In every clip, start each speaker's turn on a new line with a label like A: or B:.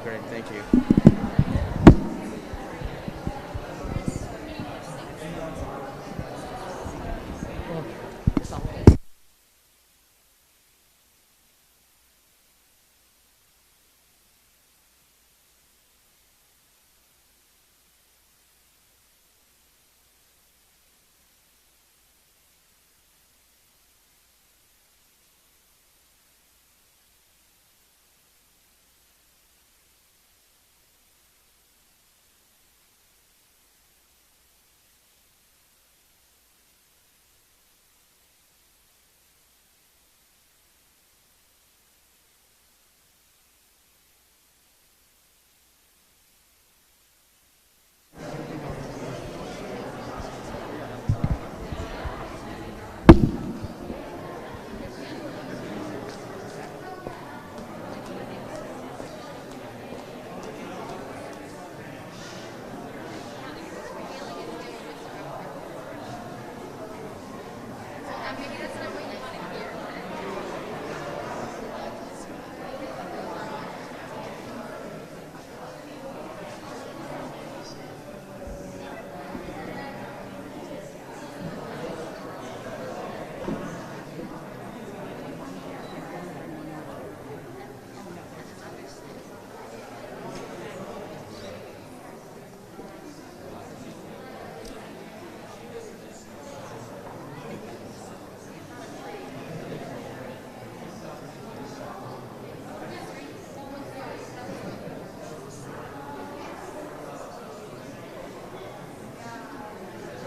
A: great. Thank you.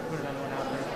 A: Put another one out there.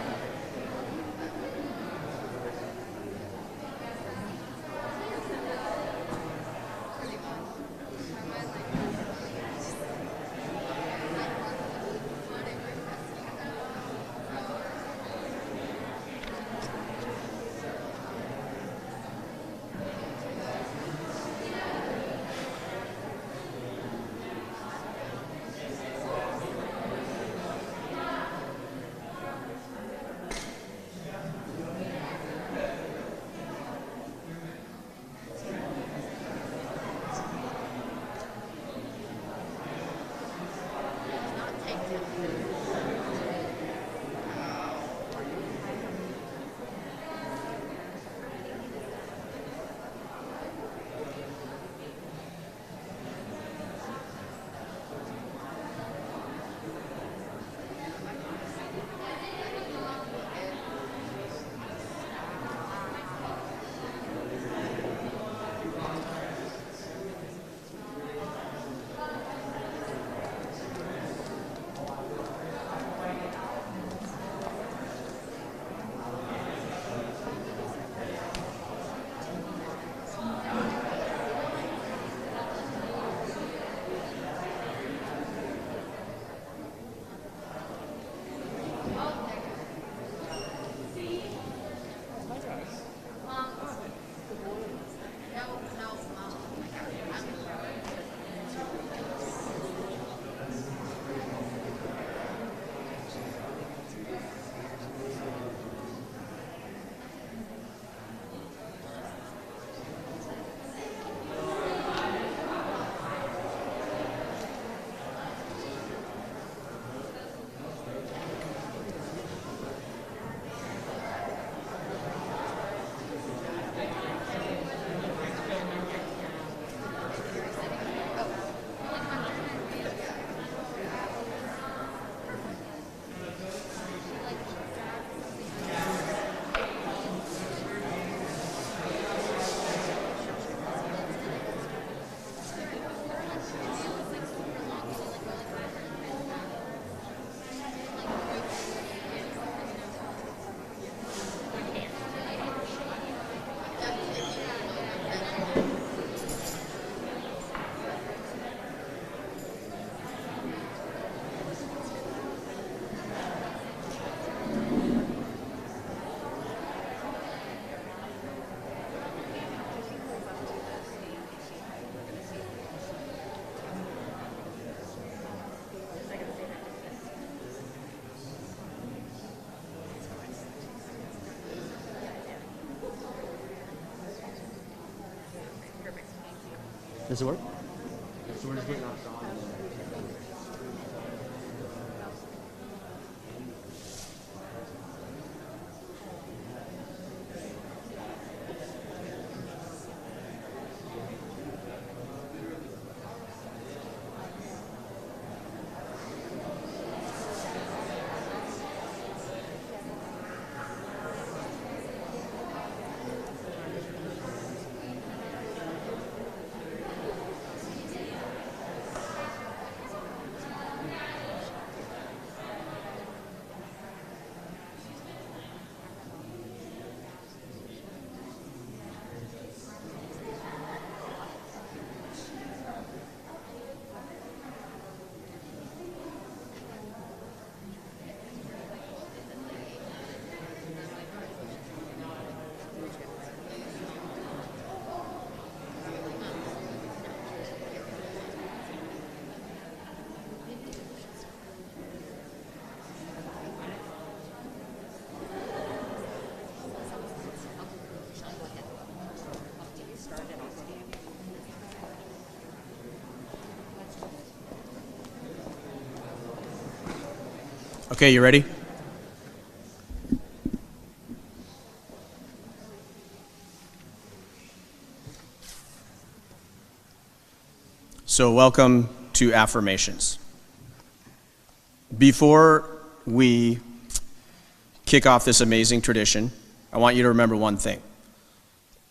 B: Does it work?
A: So we're just waiting on Sean.
B: Okay, you ready? So welcome to Affirmations. Before we kick off this amazing tradition, I want you to remember one thing.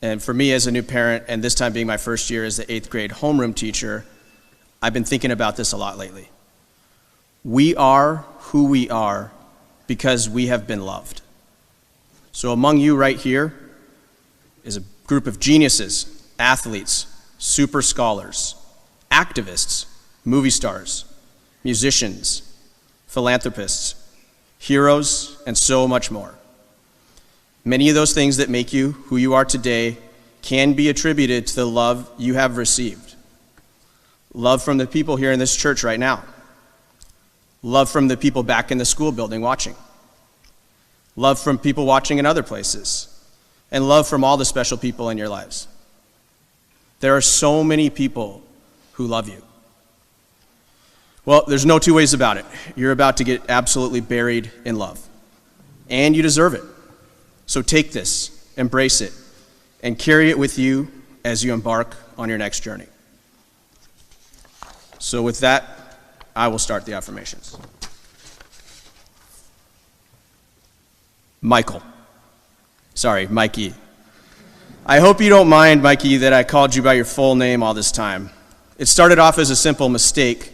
B: And for me as a new parent, and this time being my first year as the 8th grade homeroom teacher, I've been thinking about this a lot lately. We are who we are because we have been loved. So among you right here is a group of geniuses, athletes, super scholars, activists, movie stars, musicians, philanthropists, heroes, and so much more. Many of those things that make you who you are today can be attributed to the love you have received. Love from the people here in this church right now. Love from the people back in the school building watching. Love from people watching in other places. And love from all the special people in your lives. There are so many people who love you. Well, there's no two ways about it. You're about to get absolutely buried in love. And you deserve it. So take this, embrace it, and carry it with you as you embark on your next journey. So with that, I will start the affirmations. Mikey. I hope you don't mind, Mikey, that I called you by your full name all this time. It started off as a simple mistake,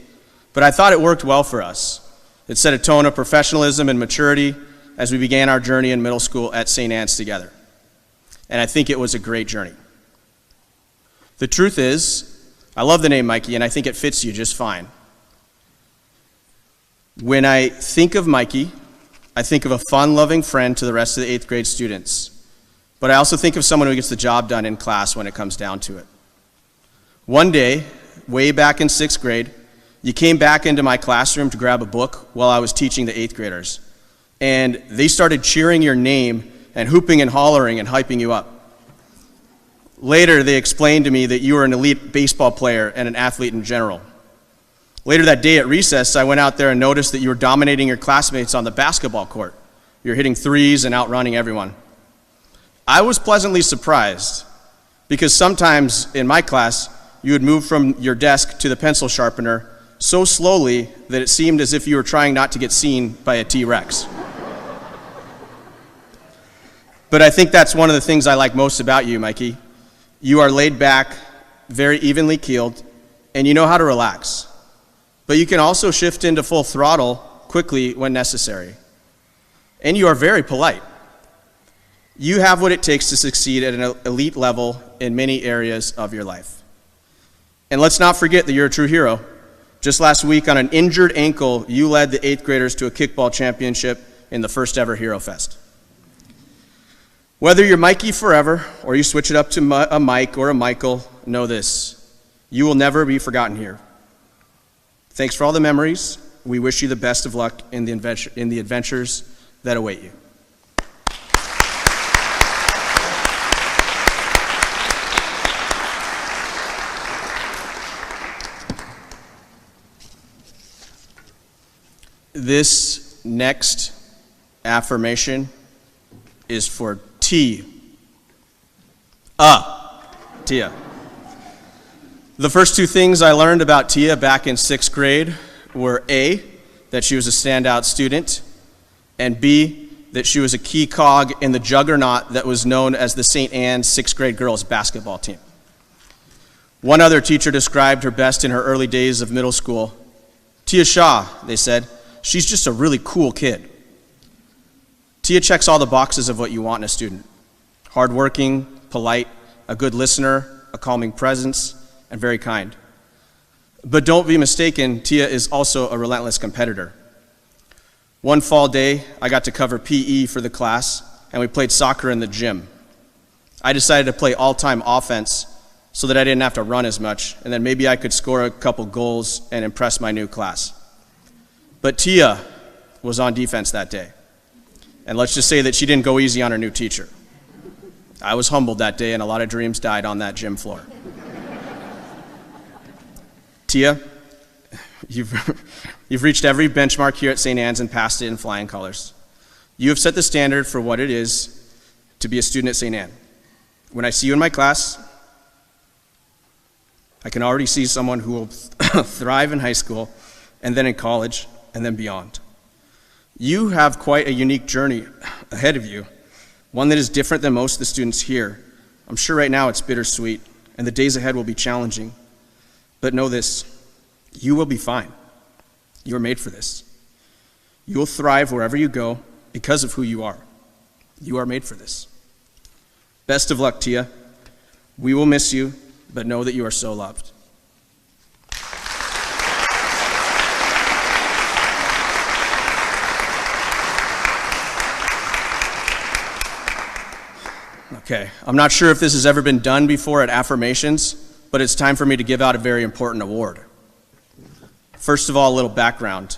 B: but I thought it worked well for us. It set a tone of professionalism and maturity as we began our journey in middle school at St. Anne's together. And I think it was a great journey. The truth is, I love the name Mikey, and I think it fits you just fine. When I think of Mikey, I think of a fun-loving friend to the rest of the 8th grade students. But I also think of someone who gets the job done in class when it comes down to it. One day, way back in 6th grade, you came back into my classroom to grab a book while I was teaching the 8th graders. And they started cheering your name and hooping and hollering and hyping you up. Later, they explained to me that you were an elite baseball player and an athlete in general. Later that day at recess, I went out there and noticed that you were dominating your classmates on the basketball court. You were hitting threes and outrunning everyone. I was pleasantly surprised because sometimes in my class, you would move from your desk to the pencil sharpener so slowly that it seemed as if you were trying not to get seen by a T-Rex. But I think that's one of the things I like most about you, Mikey. You are laid back, very evenly keeled, and you know how to relax. But you can also shift into full throttle quickly when necessary. And you are very polite. You have what it takes to succeed at an elite level in many areas of your life. And let's not forget that you're a true hero. Just last week on an injured ankle, you led the 8th graders to a kickball championship in the first ever Hero Fest. Whether you're Mikey forever or you switch it up to a Mike or a Michael, know this: you will never be forgotten here. Thanks for all the memories. We wish you the best of luck in the adventures that await you. This next affirmation is for Tia. The first two things I learned about Tia back in 6th grade were A, that she was a standout student, and B, that she was a key cog in the juggernaut that was known as the St. Anne's 6th grade girls basketball team. One other teacher described her best in her early days of middle school. Tia Shaw, they said, she's just a really cool kid. Tia checks all the boxes of what you want in a student. Hardworking, polite, a good listener, a calming presence, and very kind. But don't be mistaken, Tia is also a relentless competitor. One fall day, I got to cover PE for the class, and we played soccer in the gym. I decided to play all-time offense so that I didn't have to run as much, and then maybe I could score a couple goals and impress my new class. But Tia was on defense that day. And let's just say that she didn't go easy on her new teacher. I was humbled that day, and a lot of dreams died on that gym floor. Tia, you've reached every benchmark here at St. Anne's and passed it in flying colors. You have set the standard for what it is to be a student at St. Anne. When I see you in my class, I can already see someone who will thrive in high school, and then in college, and then beyond. You have quite a unique journey ahead of you, one that is different than most of the students here. I'm sure right now it's bittersweet, and the days ahead will be challenging. But know this, you will be fine. You are made for this. You will thrive wherever you go because of who you are. You are made for this. Best of luck, Tia. We will miss you, but know that you are so loved. Okay, I'm not sure if this has ever been done before at Affirmations, but it's time for me to give out a very important award. First of all, a little background.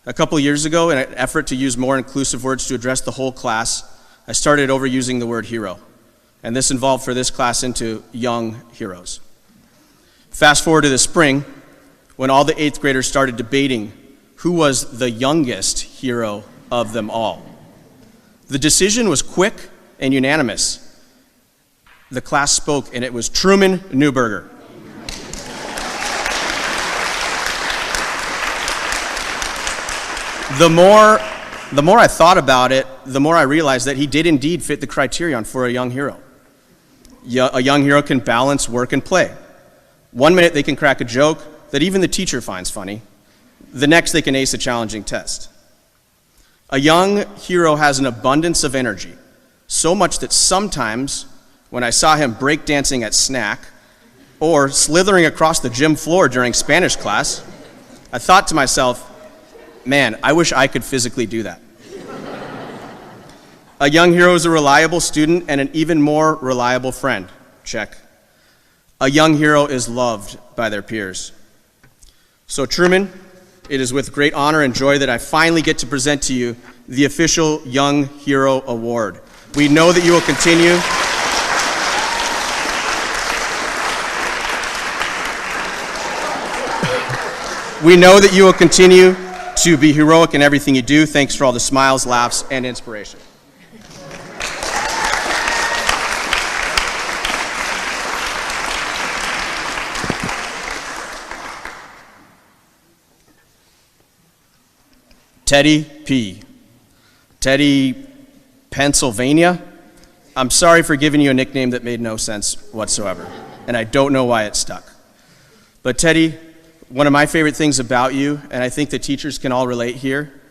B: A couple years ago, in an effort to use more inclusive words to address the whole class, I started overusing the word hero, and this involved for this class into young heroes. Fast forward to the spring, when all the 8th graders started debating who was the youngest hero of them all. The decision was quick and unanimous. The class spoke, and it was Truman Neuberger. The more I thought about it, the more I realized that he did indeed fit the criterion for a young hero. A young hero can balance work and play. One minute they can crack a joke that even the teacher finds funny. The next they can ace a challenging test. A young hero has an abundance of energy, so much that sometimes when I saw him breakdancing at snack or slithering across the gym floor during Spanish class, I thought to myself, man, I wish I could physically do that. A young hero is a reliable student and an even more reliable friend. Check. A young hero is loved by their peers. So Truman, it is with great honor and joy that I finally get to present to you the official Young Hero Award. We know that you will continue to be heroic in everything you do. Thanks for all the smiles, laughs, and inspiration. Teddy P. Teddy, Pennsylvania. I'm sorry for giving you a nickname that made no sense whatsoever, and I don't know why it stuck. But Teddy, one of my favorite things about you, and I think the teachers can all relate here,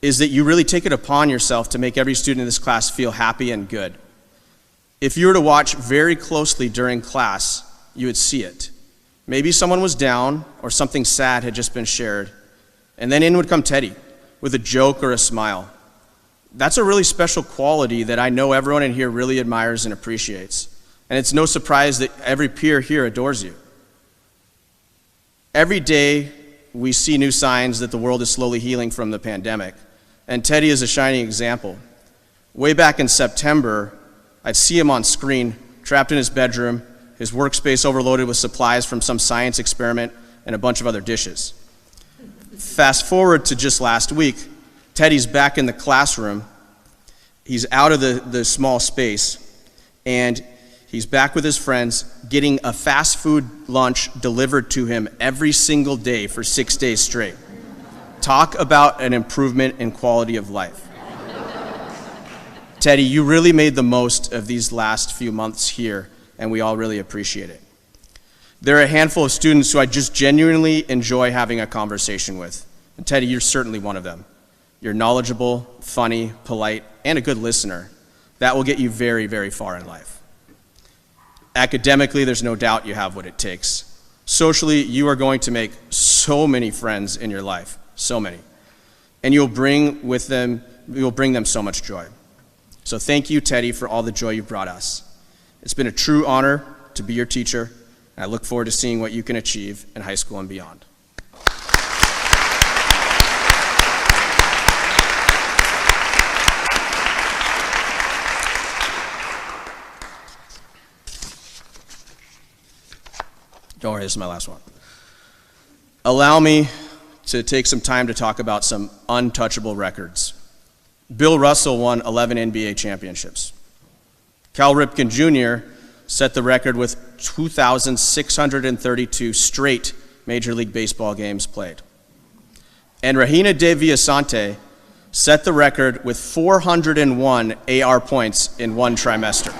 B: is that you really take it upon yourself to make every student in this class feel happy and good. If you were to watch very closely during class, you would see it. Maybe someone was down or something sad had just been shared, and then in would come Teddy with a joke or a smile. That's a really special quality that I know everyone in here really admires and appreciates. And it's no surprise that every peer here adores you. Every day, we see new signs that the world is slowly healing from the pandemic, and Teddy is a shining example. Way back in September, I'd see him on screen, trapped in his bedroom, his workspace overloaded with supplies from some science experiment and a bunch of other dishes. Fast forward to just last week, Teddy's back in the classroom. He's out of the small space, and he's back with his friends, getting a fast food lunch delivered to him every single day for 6 days straight. Talk about an improvement in quality of life. Teddy, you really made the most of these last few months here, and we all really appreciate it. There are a handful of students who I just genuinely enjoy having a conversation with. And Teddy, you're certainly one of them. You're knowledgeable, funny, polite, and a good listener. That will get you very, very far in life. Academically, there's no doubt you have what it takes. Socially, you are going to make so many friends in your life, so many. And you'll bring them so much joy. So thank you, Teddy, for all the joy you brought us. It's been a true honor to be your teacher, and I look forward to seeing what you can achieve in high school and beyond. Don't worry, this is my last one. Allow me to take some time to talk about some untouchable records. Bill Russell won 11 NBA championships. Cal Ripken Jr. set the record with 2,632 straight Major League Baseball games played. And Regina De Villasante set the record with 401 AR points in one trimester.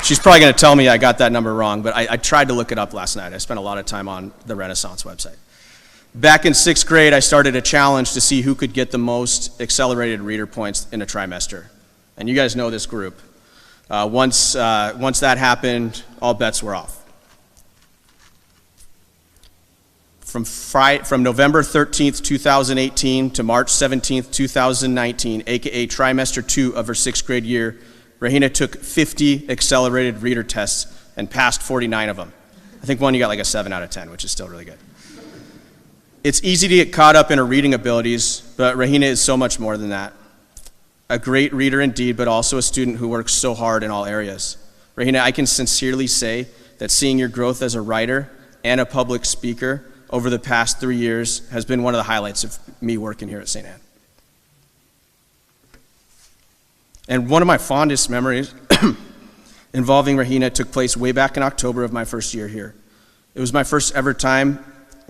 B: She's probably going to tell me I got that number wrong, but I tried to look it up last night. I spent a lot of time on the Renaissance website. Back in 6th grade, I started a challenge to see who could get the most accelerated reader points in a trimester. And you guys know this group. Once that happened, all bets were off. From November 13th, 2018 to March 17th, 2019, aka trimester 2 of her 6th grade year, Regina took 50 accelerated reader tests and passed 49 of them. I think one you got like a 7 out of 10, which is still really good. It's easy to get caught up in her reading abilities, but Regina is so much more than that. A great reader indeed, but also a student who works so hard in all areas. Regina, I can sincerely say that seeing your growth as a writer and a public speaker over the past 3 years has been one of the highlights of me working here at St. Anne. And one of my fondest memories involving Regina took place way back in October of my first year here. It was my first ever time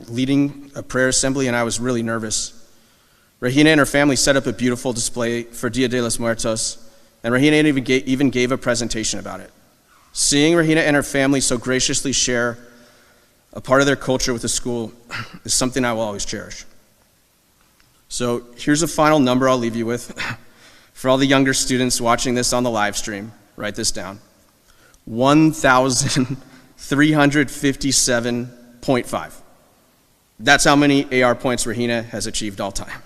B: leading a prayer assembly, and I was really nervous. Regina and her family set up a beautiful display for Dia de los Muertos, and Regina even gave a presentation about it. Seeing Regina and her family so graciously share a part of their culture with the school is something I will always cherish. So here's a final number I'll leave you with. For all the younger students watching this on the live stream, write this down. 1,357.5. That's how many AR points Regina has achieved all time.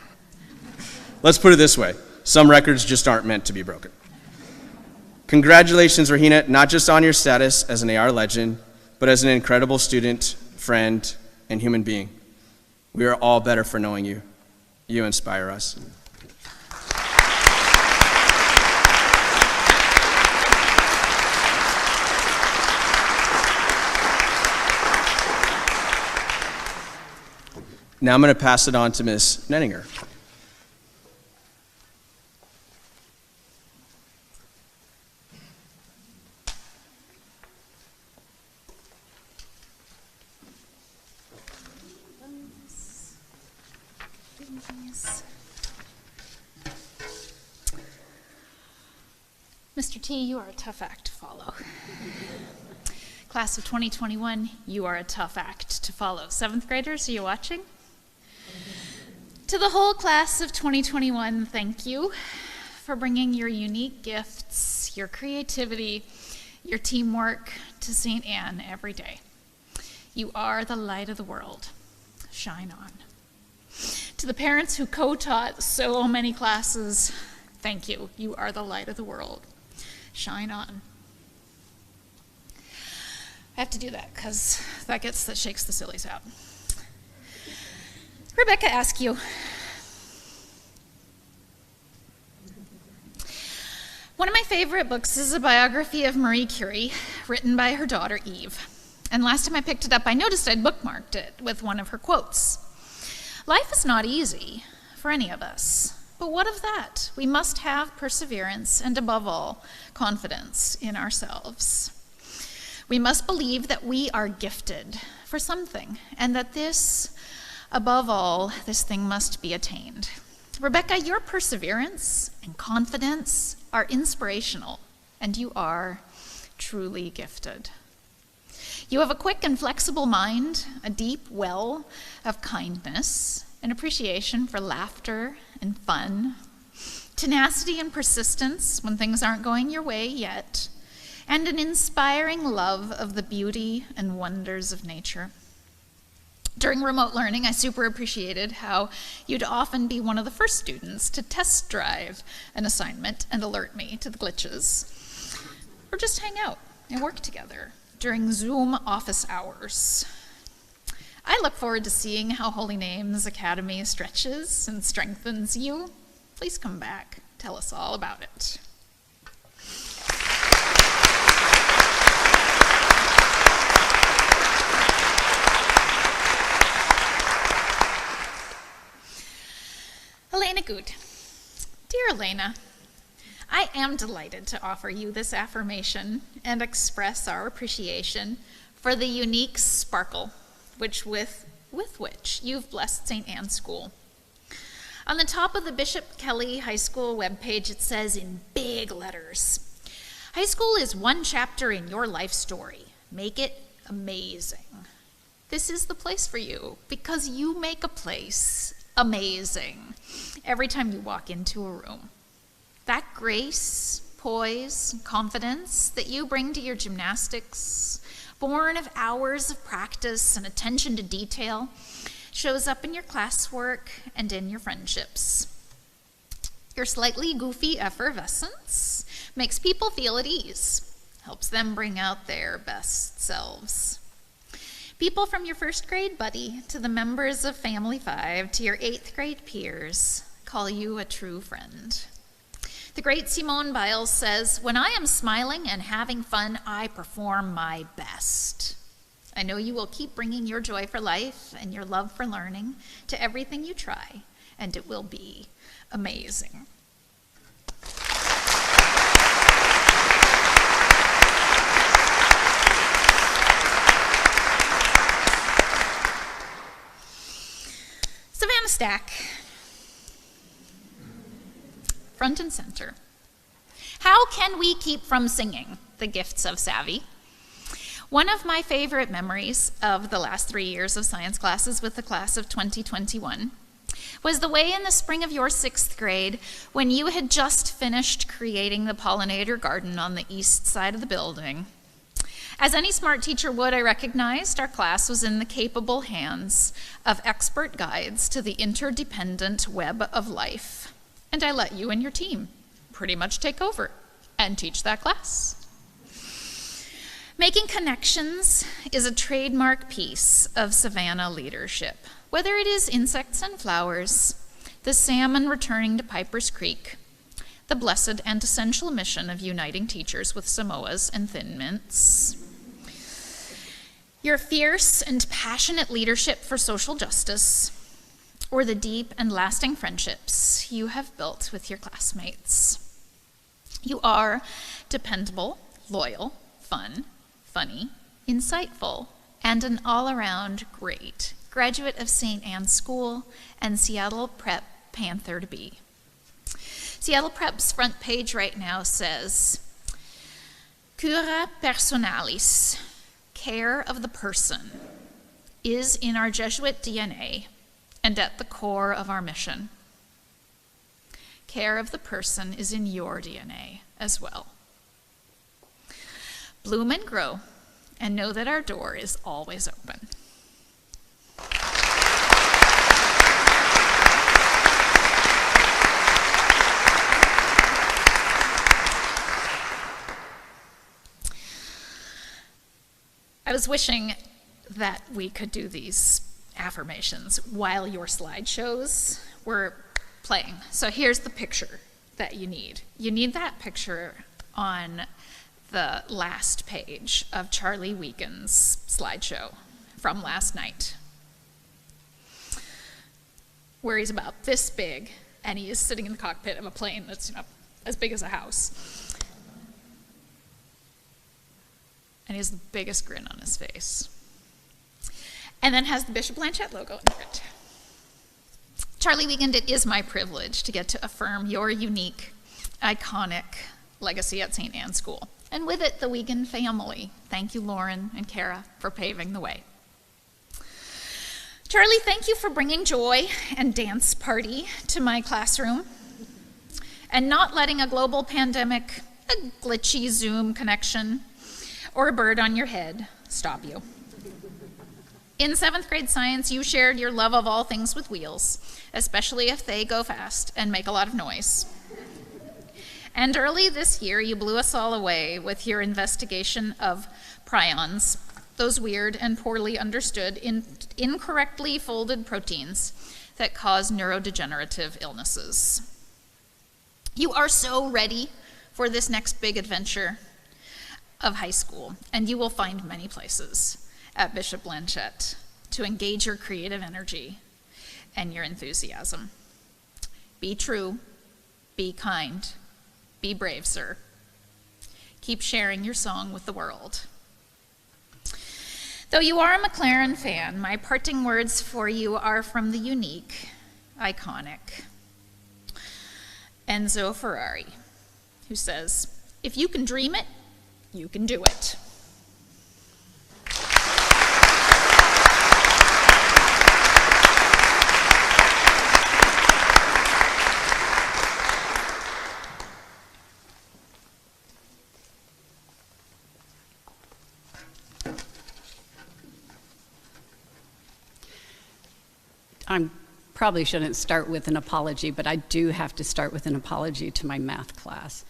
B: Let's put it this way. Some records just aren't meant to be broken. Congratulations, Regina, not just on your status as an AR legend, but as an incredible student, friend, and human being. We are all better for knowing you. You inspire us. Now I'm going to pass it on to Ms. Nenninger.
C: Mr. T, you are a tough act to follow. Class of 2021, you are a tough act to follow. 7th graders, are you watching? To the whole class of 2021, thank you for bringing your unique gifts, your creativity, your teamwork to St. Anne every day. You are the light of the world. Shine on. To the parents who co-taught so many classes, thank you. You are the light of the world. Shine on. I have to do that because that shakes the sillies out. Rebecca Askew. One of my favorite books is a biography of Marie Curie, written by her daughter Eve. And last time I picked it up, I noticed I'd bookmarked it with one of her quotes. Life is not easy for any of us, but what of that? We must have perseverance and, above all, confidence in ourselves. We must believe that we are gifted for something, and that this, above all, this thing must be attained. Rebecca, your perseverance and confidence are inspirational, and you are truly gifted. You have a quick and flexible mind, a deep well of kindness, an appreciation for laughter and fun, tenacity and persistence when things aren't going your way yet, and an inspiring love of the beauty and wonders of nature. During remote learning, I super appreciated how you'd often be one of the first students to test drive an assignment and alert me to the glitches, or just hang out and work together during Zoom office hours. I look forward to seeing how Holy Names Academy stretches and strengthens you. Please come back, tell us all about it. Elena Good. Dear Elena, I am delighted to offer you this affirmation and express our appreciation for the unique sparkle with which you've blessed St. Anne's School. On the top of the Bishop Kelly High School webpage, it says in big letters, "High school is one chapter in your life story. Make it amazing." This is the place for you because you make a place amazing every time you walk into a room. That grace, poise, confidence that you bring to your gymnastics, born of hours of practice and attention to detail, shows up in your classwork and in your friendships. Your slightly goofy effervescence makes people feel at ease, helps them bring out their best selves. People from your first grade buddy to the members of Family 5 to your 8th grade peers call you a true friend. The great Simone Biles says, "When I am smiling and having fun, I perform my best." I know you will keep bringing your joy for life and your love for learning to everything you try, and it will be amazing. Savannah Stack. Front and center. How can we keep from singing the gifts of savvy? One of my favorite memories of the last 3 years of science classes with the class of 2021 was the way in the spring of your 6th grade when you had just finished creating the pollinator garden on the east side of the building. As any smart teacher would, I recognized our class was in the capable hands of expert guides to the interdependent web of life. And I let you and your team pretty much take over and teach that class. Making connections is a trademark piece of Savannah leadership, whether it is insects and flowers, the salmon returning to Piper's Creek, the blessed and essential mission of uniting teachers with Samoas and Thin Mints, your fierce and passionate leadership for social justice, or the deep and lasting friendships you have built with your classmates. You are dependable, loyal, fun, funny, insightful, and an all-around great graduate of St. Anne's School and Seattle Prep Panther to be. Seattle Prep's front page right now says, "Cura personalis," care of the person, is in our Jesuit DNA and at the core of our mission. Care of the person is in your DNA as well. Bloom and grow, and know that our door is always open. I was wishing that we could do these affirmations while your slideshows were playing. So here's the picture. that you need. You need that picture on the last page of Charlie Weekend's slideshow from last night, where he's about this big, and he is sitting in the cockpit of a plane that's as big as a house. And he has the biggest grin on his face. And then has the Bishop Blanchette logo under it. Charlie Weekend, it is my privilege to get to affirm your unique, iconic legacy at St. Anne's School. And with it, the Weekend family. Thank you, Lauren and Kara, for paving the way. Charlie, thank you for bringing joy and dance party to my classroom and not letting a global pandemic, a glitchy Zoom connection, or a bird on your head stop you. In 7th grade science, you shared your love of all things with wheels, especially if they go fast and make a lot of noise. And early this year, you blew us all away with your investigation of prions, those weird and poorly understood, incorrectly folded proteins that cause neurodegenerative illnesses. You are so ready for this next big adventure of high school, and you will find many places at Bishop Blanchette to engage your creative energy and your enthusiasm. Be true, be kind, be brave, sir. Keep sharing your song with the world. Though you are a McLaren fan, my parting words for you are from the unique, iconic Enzo Ferrari, who says, "If you can dream it, you can do it."
D: I probably shouldn't start with an apology, but I do have to start with an apology to my math class.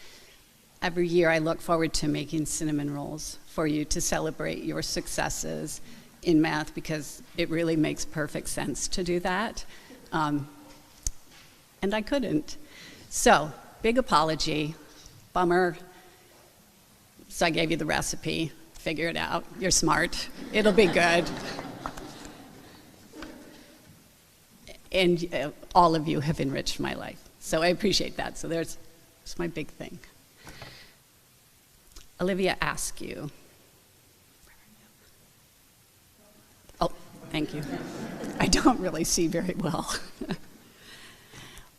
D: Every year I look forward to making cinnamon rolls for you to celebrate your successes in math because it really makes perfect sense to do that. And I couldn't. So, big apology, bummer. So I gave you the recipe, figure it out, you're smart, it'll be good. And all of you have enriched my life. So I appreciate that. So that's my big thing. Olivia asked you. Oh, thank you. I don't really see very well.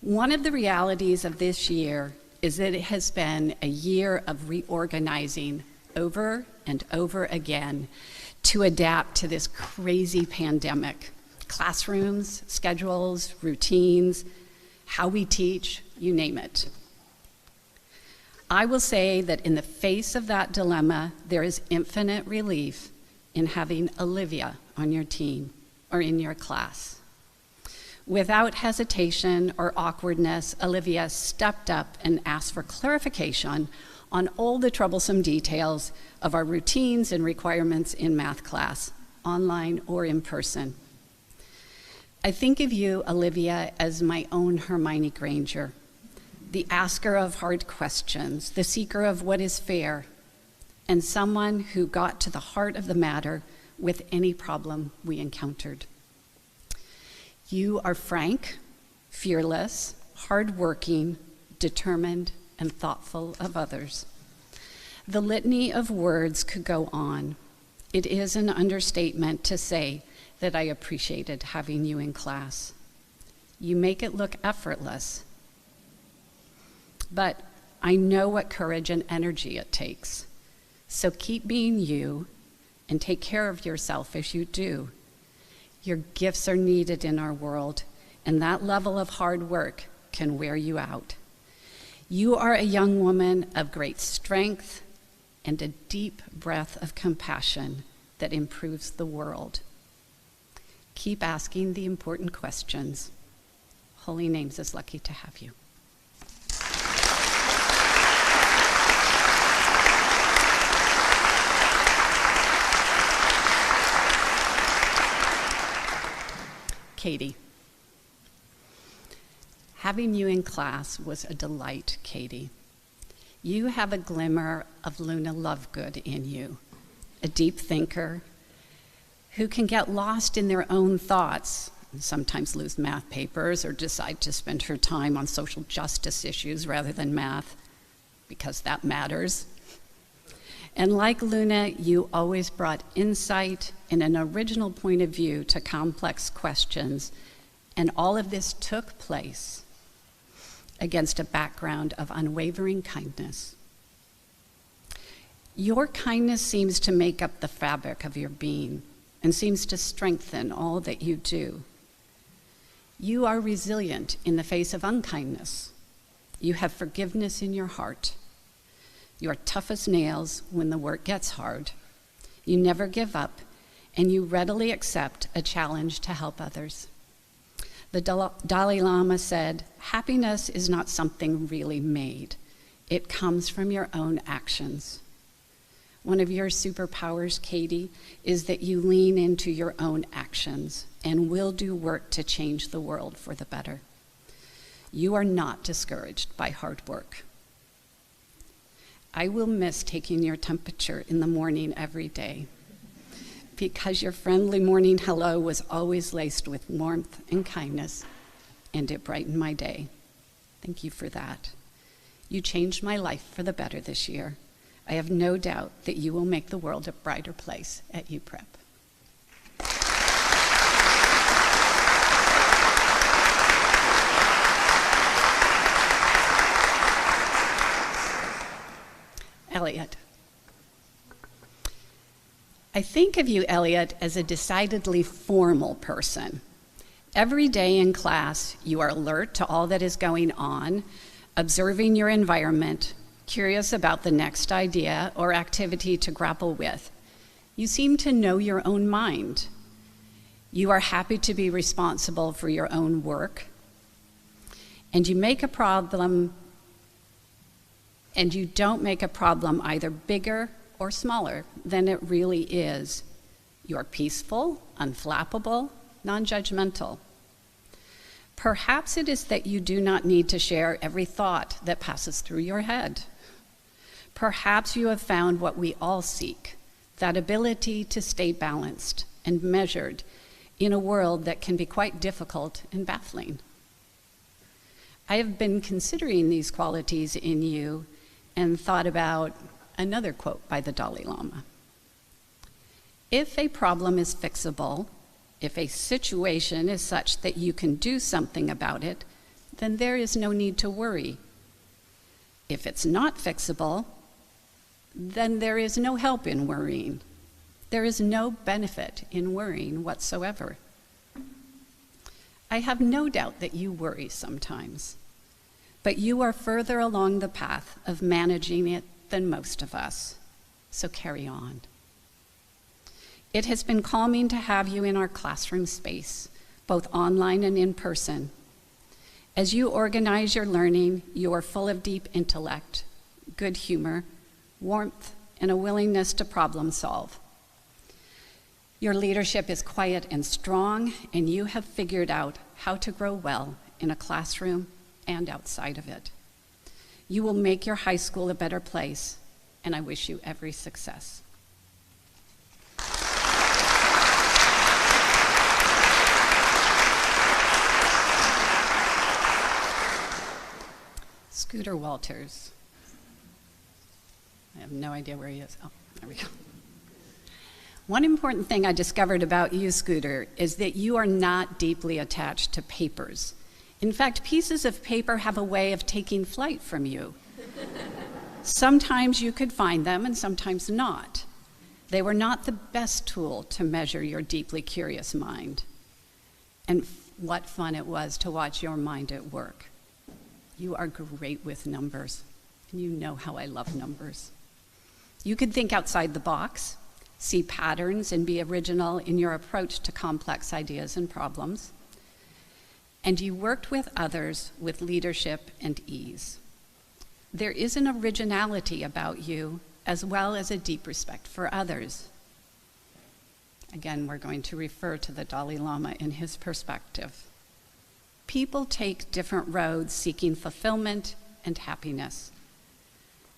D: One of the realities of this year is that it has been a year of reorganizing over and over again to adapt to this crazy pandemic. Classrooms, schedules, routines, how we teach, you name it. I will say that in the face of that dilemma, there is infinite relief in having Olivia on your team or in your class. Without hesitation or awkwardness, Olivia stepped up and asked for clarification on all the troublesome details of our routines and requirements in math class, online or in person. I think of you, Olivia, as my own Hermione Granger, the asker of hard questions, the seeker of what is fair, and someone who got to the heart of the matter with any problem we encountered. You are frank, fearless, hardworking, determined, and thoughtful of others. The litany of words could go on. It is an understatement to say that I appreciated having you in class. You make it look effortless. But I know what courage and energy it takes. So keep being you and take care of yourself as you do. Your gifts are needed in our world, and that level of hard work can wear you out. You are a young woman of great strength and a deep breath of compassion that improves the world. Keep asking the important questions. Holy Names is lucky to have you. Katie. Having you in class was a delight, Katie. You have a glimmer of Luna Lovegood in you, a deep thinker who can get lost in their own thoughts and sometimes lose math papers or decide to spend her time on social justice issues rather than math, because that matters. And like Luna, you always brought insight and an original point of view to complex questions, and all of this took place against a background of unwavering kindness. Your kindness seems to make up the fabric of your being and seems to strengthen all that you do. You are resilient in the face of unkindness. You have forgiveness in your heart. You are tough as nails when the work gets hard. You never give up, and you readily accept a challenge to help others. The Dalai Lama said, "Happiness is not something really made. It comes from your own actions." One of your superpowers, Katie, is that you lean into your own actions and will do work to change the world for the better. You are not discouraged by hard work. I will miss taking your temperature in the morning every day, because your friendly morning hello was always laced with warmth and kindness, and it brightened my day. Thank you for that. You changed my life for the better this year. I have no doubt that you will make the world a brighter place at UPrep. Elliot. I think of you, Elliot, as a decidedly formal person. Every day in class, you are alert to all that is going on, observing your environment, curious about the next idea or activity to grapple with. You seem to know your own mind. You are happy to be responsible for your own work, and you don't make a problem either bigger or smaller than it really is. You're peaceful, unflappable, non-judgmental. Perhaps it is that you do not need to share every thought that passes through your head. Perhaps you have found what we all seek, that ability to stay balanced and measured in a world that can be quite difficult and baffling. I have been considering these qualities in you and thought about another quote by the Dalai Lama. If a problem is fixable, if a situation is such that you can do something about it, then there is no need to worry. If it's not fixable, then there is no help in worrying. There is no benefit in worrying whatsoever. I have no doubt that you worry sometimes, but you are further along the path of managing it than most of us, so carry on. It has been calming to have you in our classroom space, both online and in person. As you organize your learning, you are full of deep intellect, good humor, warmth, and a willingness to problem solve. Your leadership is quiet and strong, and you have figured out how to grow well in a classroom and outside of it. You will make your high school a better place, and I wish you every success. Scooter Walters. I have no idea where he is. Oh, there we go. One important thing I discovered about you, Scooter, is that you are not deeply attached to papers. In fact, pieces of paper have a way of taking flight from you. Sometimes you could find them and sometimes not. They were not the best tool to measure your deeply curious mind. And what fun it was to watch your mind at work. You are great with numbers, and you know how I love numbers. You could think outside the box, see patterns, and be original in your approach to complex ideas and problems. And you worked with others with leadership and ease. There is an originality about you, as well as a deep respect for others. Again, we're going to refer to the Dalai Lama in his perspective. People take different roads seeking fulfillment and happiness.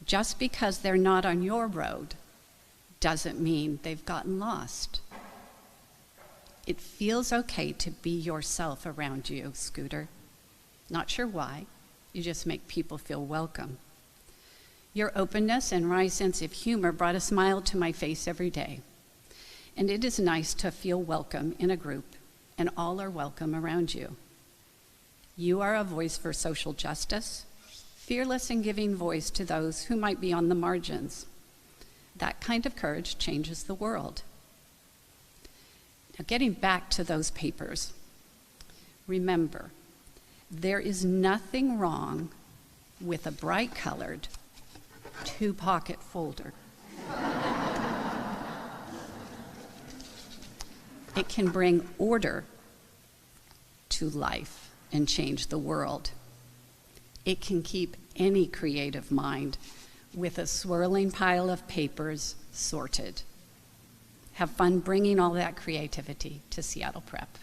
D: Just because they're not on your road doesn't mean they've gotten lost. It feels okay to be yourself around you, Scooter. Not sure why, you just make people feel welcome. Your openness and wry sense of humor brought a smile to my face every day. And it is nice to feel welcome in a group, and all are welcome around you. You are a voice for social justice, fearless in giving voice to those who might be on the margins. That kind of courage changes the world. Now, getting back to those papers, remember, there is nothing wrong with a bright-colored, two-pocket folder. It can bring order to life and change the world. It can keep any creative mind with a swirling pile of papers sorted. Have fun bringing all that creativity to Seattle Prep.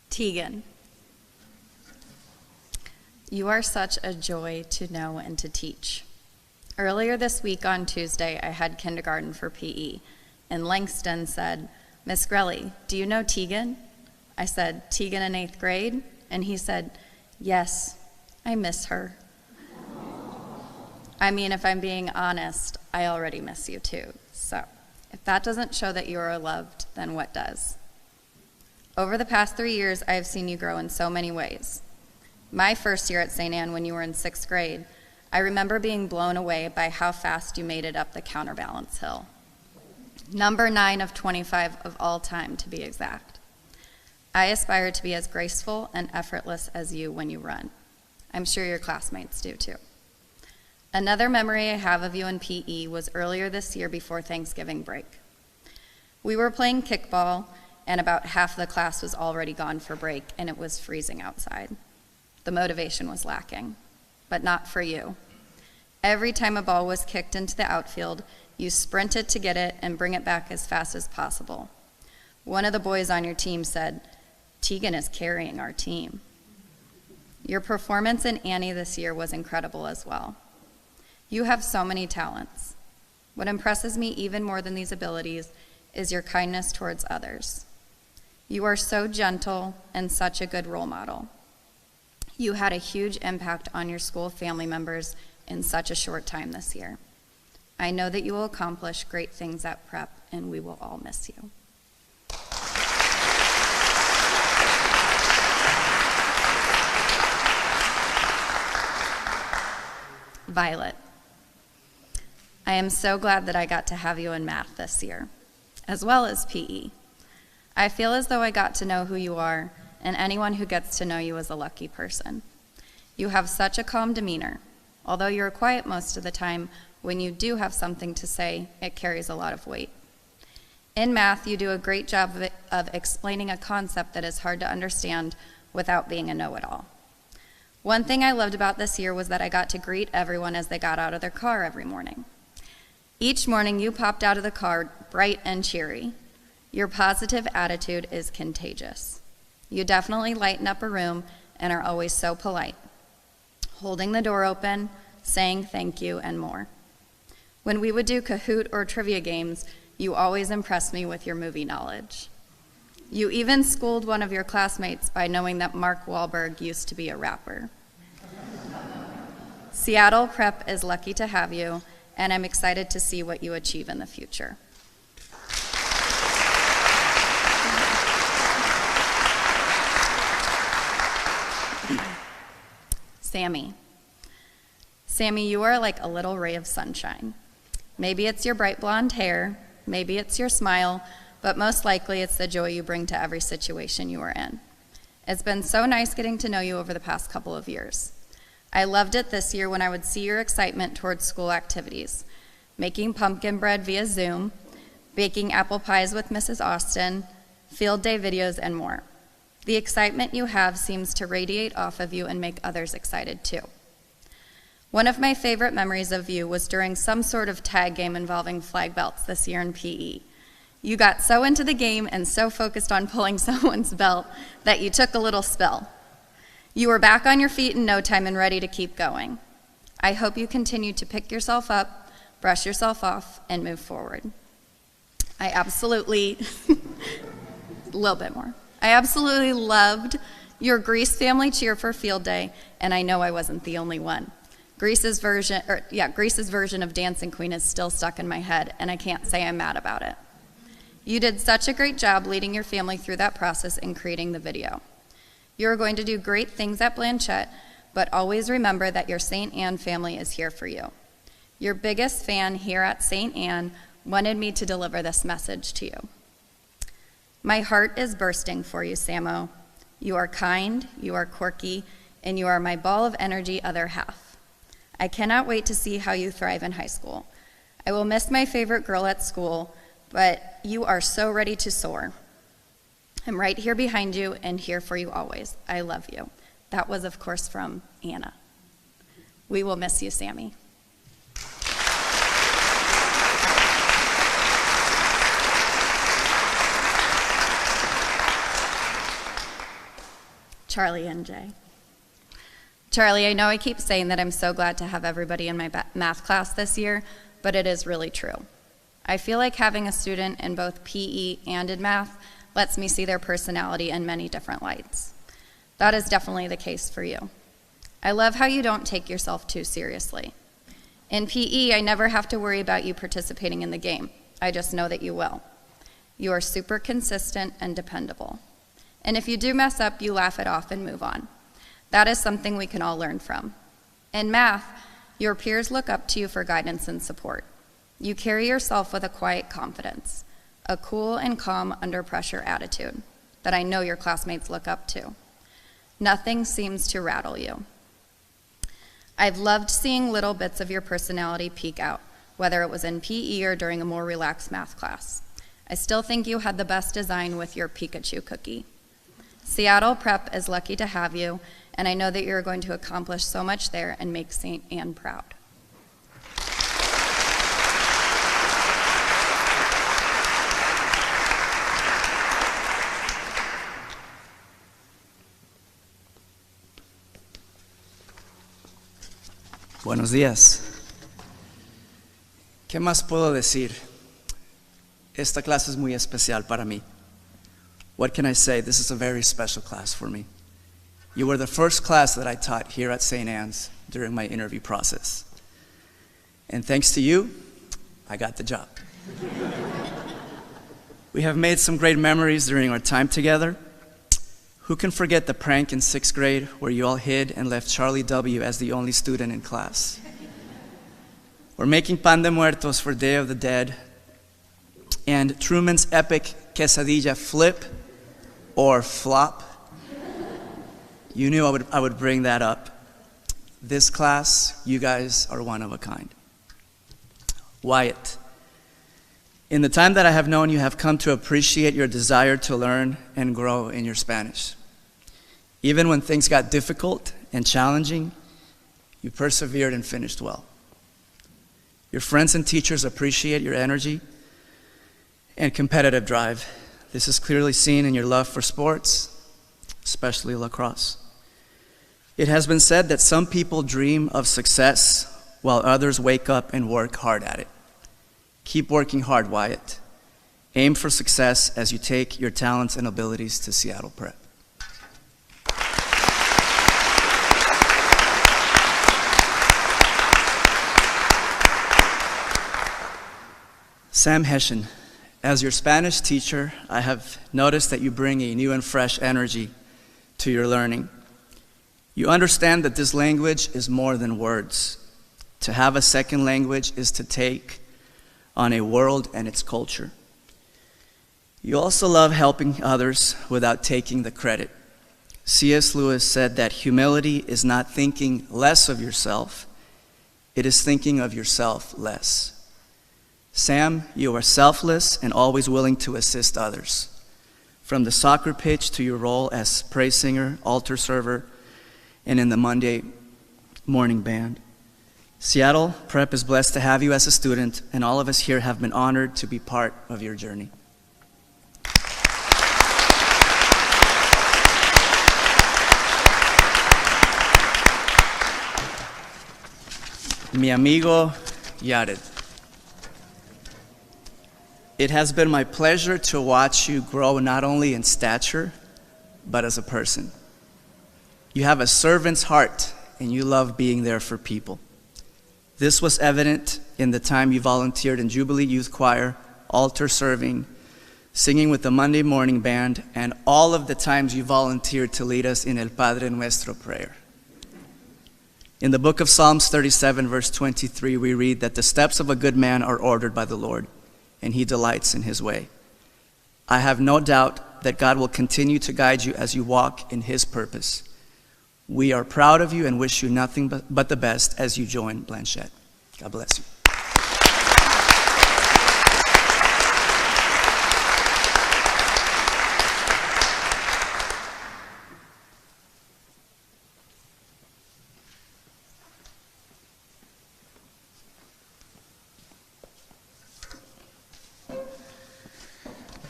E: Tegan, you are such a joy to know and to teach. Earlier this week on Tuesday, I had kindergarten for PE, and Langston said, "Miss Grelly, do you know Tegan?" I said, "Tegan in 8th grade?" And he said, "Yes, I miss her." I mean, if I'm being honest, I already miss you too. So if that doesn't show that you are loved, then what does? Over the past 3 years, I have seen you grow in so many ways. My first year at St. Anne, when you were in 6th grade, I remember being blown away by how fast you made it up the counterbalance hill. Number 9 of 25 of all time, to be exact. I aspire to be as graceful and effortless as you when you run. I'm sure your classmates do too. Another memory I have of you in PE was earlier this year before Thanksgiving break. We were playing kickball, and about half the class was already gone for break, and it was freezing outside. The motivation was lacking, but not for you. Every time a ball was kicked into the outfield, you sprinted to get it and bring it back as fast as possible. One of the boys on your team said, "Tegan is carrying our team." Your performance in Annie this year was incredible as well. You have so many talents. What impresses me even more than these abilities is your kindness towards others. You are so gentle and such a good role model. You had a huge impact on your school family members in such a short time this year. I know that you will accomplish great things at Prep, and we will all miss you. Violet, I am so glad that I got to have you in math this year, as well as PE. I feel as though I got to know who you are, and anyone who gets to know you is a lucky person. You have such a calm demeanor. Although you're quiet most of the time, when you do have something to say, it carries a lot of weight. In math, you do a great job of explaining a concept that is hard to understand without being a know-it-all. One thing I loved about this year was that I got to greet everyone as they got out of their car every morning. Each morning, you popped out of the car bright and cheery. Your positive attitude is contagious. You definitely lighten up a room and are always so polite, holding the door open, saying thank you, and more. When we would do Kahoot or trivia games, you always impressed me with your movie knowledge. You even schooled one of your classmates by knowing that Mark Wahlberg used to be a rapper. Seattle Prep is lucky to have you, and I'm excited to see what you achieve in the future. Sammy, you are like a little ray of sunshine. Maybe it's your bright blonde hair, maybe it's your smile, but most likely it's the joy you bring to every situation you are in. It's been so nice getting to know you over the past couple of years. I loved it this year when I would see your excitement towards school activities, making pumpkin bread via Zoom, baking apple pies with Mrs. Austin, field day videos, and more. The excitement you have seems to radiate off of you and make others excited too. One of my favorite memories of you was during some sort of tag game involving flag belts this year in PE. You got so into the game and so focused on pulling someone's belt that you took a little spill. You were back on your feet in no time and ready to keep going. I hope you continue to pick yourself up, brush yourself off, and move forward. I absolutely loved your Grease family cheer for field day, and I know I wasn't the only one. Grease's version of Dancing Queen is still stuck in my head, and I can't say I'm mad about it. You did such a great job leading your family through that process and creating the video. You are going to do great things at Blanchette, but always remember that your St. Anne family is here for you. Your biggest fan here at St. Anne wanted me to deliver this message to you. My heart is bursting for you, Samo. You are kind, you are quirky, and you are my ball of energy other half. I cannot wait to see how you thrive in high school. I will miss my favorite girl at school, but you are so ready to soar. I'm right here behind you and here for you always. I love you. That was, of course, from Anna. We will miss you, Sammy. Charlie and Jay. Charlie, I know I keep saying that I'm so glad to have everybody in my math class this year, but it is really true. I feel like having a student in both PE and in math lets me see their personality in many different lights. That is definitely the case for you. I love how you don't take yourself too seriously. In PE, I never have to worry about you participating in the game. I just know that you will. You are super consistent and dependable. And if you do mess up, you laugh it off and move on. That is something we can all learn from. In math, your peers look up to you for guidance and support. You carry yourself with a quiet confidence, a cool and calm under pressure attitude that I know your classmates look up to. Nothing seems to rattle you. I've loved seeing little bits of your personality peek out, whether it was in PE or during a more relaxed math class. I still think you had the best design with your Pikachu cookie. Seattle Prep is lucky to have you, and I know that you're going to accomplish so much there and make St. Anne proud.
F: Buenos días. ¿Qué más puedo decir? Esta clase es muy especial para mí. What can I say? This is a very special class for me. You were the first class that I taught here at St. Anne's during my interview process. And thanks to you, I got the job. We have made some great memories during our time together. Who can forget the prank in 6th grade where you all hid and left Charlie W. as the only student in class? We're making pan de muertos for Day of the Dead, and Truman's epic quesadilla flip or flop. You knew I would bring that up. This class, you guys are one of a kind. Wyatt, in the time that I have known you, have come to appreciate your desire to learn and grow in your Spanish. Even when things got difficult and challenging, you persevered and finished well. Your friends and teachers appreciate your energy and competitive drive. This is clearly seen in your love for sports, especially lacrosse. It has been said that some people dream of success while others wake up and work hard at it. Keep working hard, Wyatt. Aim for success as you take your talents and abilities to Seattle Prep. Sam Hessian, as your Spanish teacher, I have noticed that you bring a new and fresh energy to your learning. You understand that this language is more than words. To have a second language is to take on a world and its culture. You also love helping others without taking the credit. C.S. Lewis said that humility is not thinking less of yourself, it is thinking of yourself less. Sam, you are selfless and always willing to assist others. from the soccer pitch to your role as praise singer, altar server, and in the Monday morning band. Seattle Prep is blessed to have you as a student, and all of us here have been honored to be part of your journey. Mi amigo Yared, it has been my pleasure to watch you grow not only in stature, but as a person. You have a servant's heart, and you love being there for people. This was evident in the time you volunteered in Jubilee Youth Choir, altar serving, singing with the Monday morning band, and all of the times you volunteered to lead us in El Padre Nuestro prayer. In the book of Psalms 37, verse 23, we read that the steps of a good man are ordered by the Lord, and he delights in his way. I have no doubt that God will continue to guide you as you walk in his purpose. We are proud of you and wish you nothing but the best as you join Blanchette. God bless you.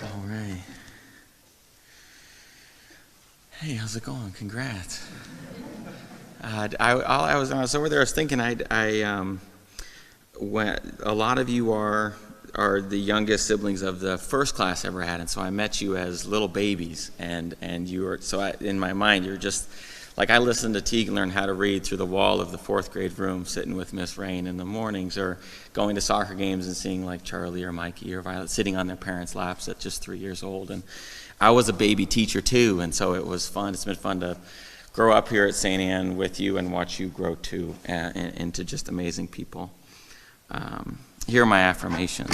G: All right. Hey, how's it going? Congrats. I was over there. I was thinking, when a lot of you are the youngest siblings of the first class I ever had, and so I met you as little babies, and you were in my mind you're just like I listened to Teague learn how to read through the wall of the fourth grade room, sitting with Miss Rain in the mornings, or going to soccer games and seeing like Charlie or Mikey or Violet sitting on their parents' laps at just 3 years old. And I was a baby teacher too, and so it was fun. It's been fun to grow up here at St. Anne with you and watch you grow too into just amazing people. Here are my affirmations.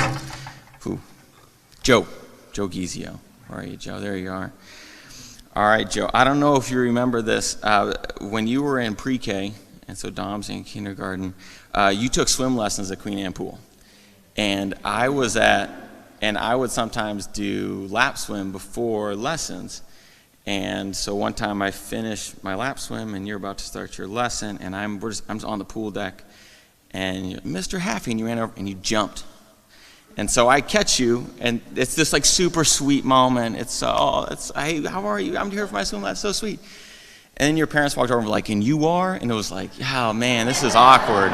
G: Joe Gizio. Where are you, Joe? There you are. All right, Joe. I don't know if you remember this. When you were in pre-K, and so Dom's in kindergarten, you took swim lessons at Queen Anne Pool. And I would sometimes do lap swim before lessons. And so one time I finished my lap swim, and you're about to start your lesson, and I'm on the pool deck, and Mr. Haffey, and you ran over and you jumped. And so I catch you, and it's this like super sweet moment. Hey, how are you? I'm here for my swim. That's so sweet. And then your parents walked over and were like, and you are? And it was like, oh man, this is awkward.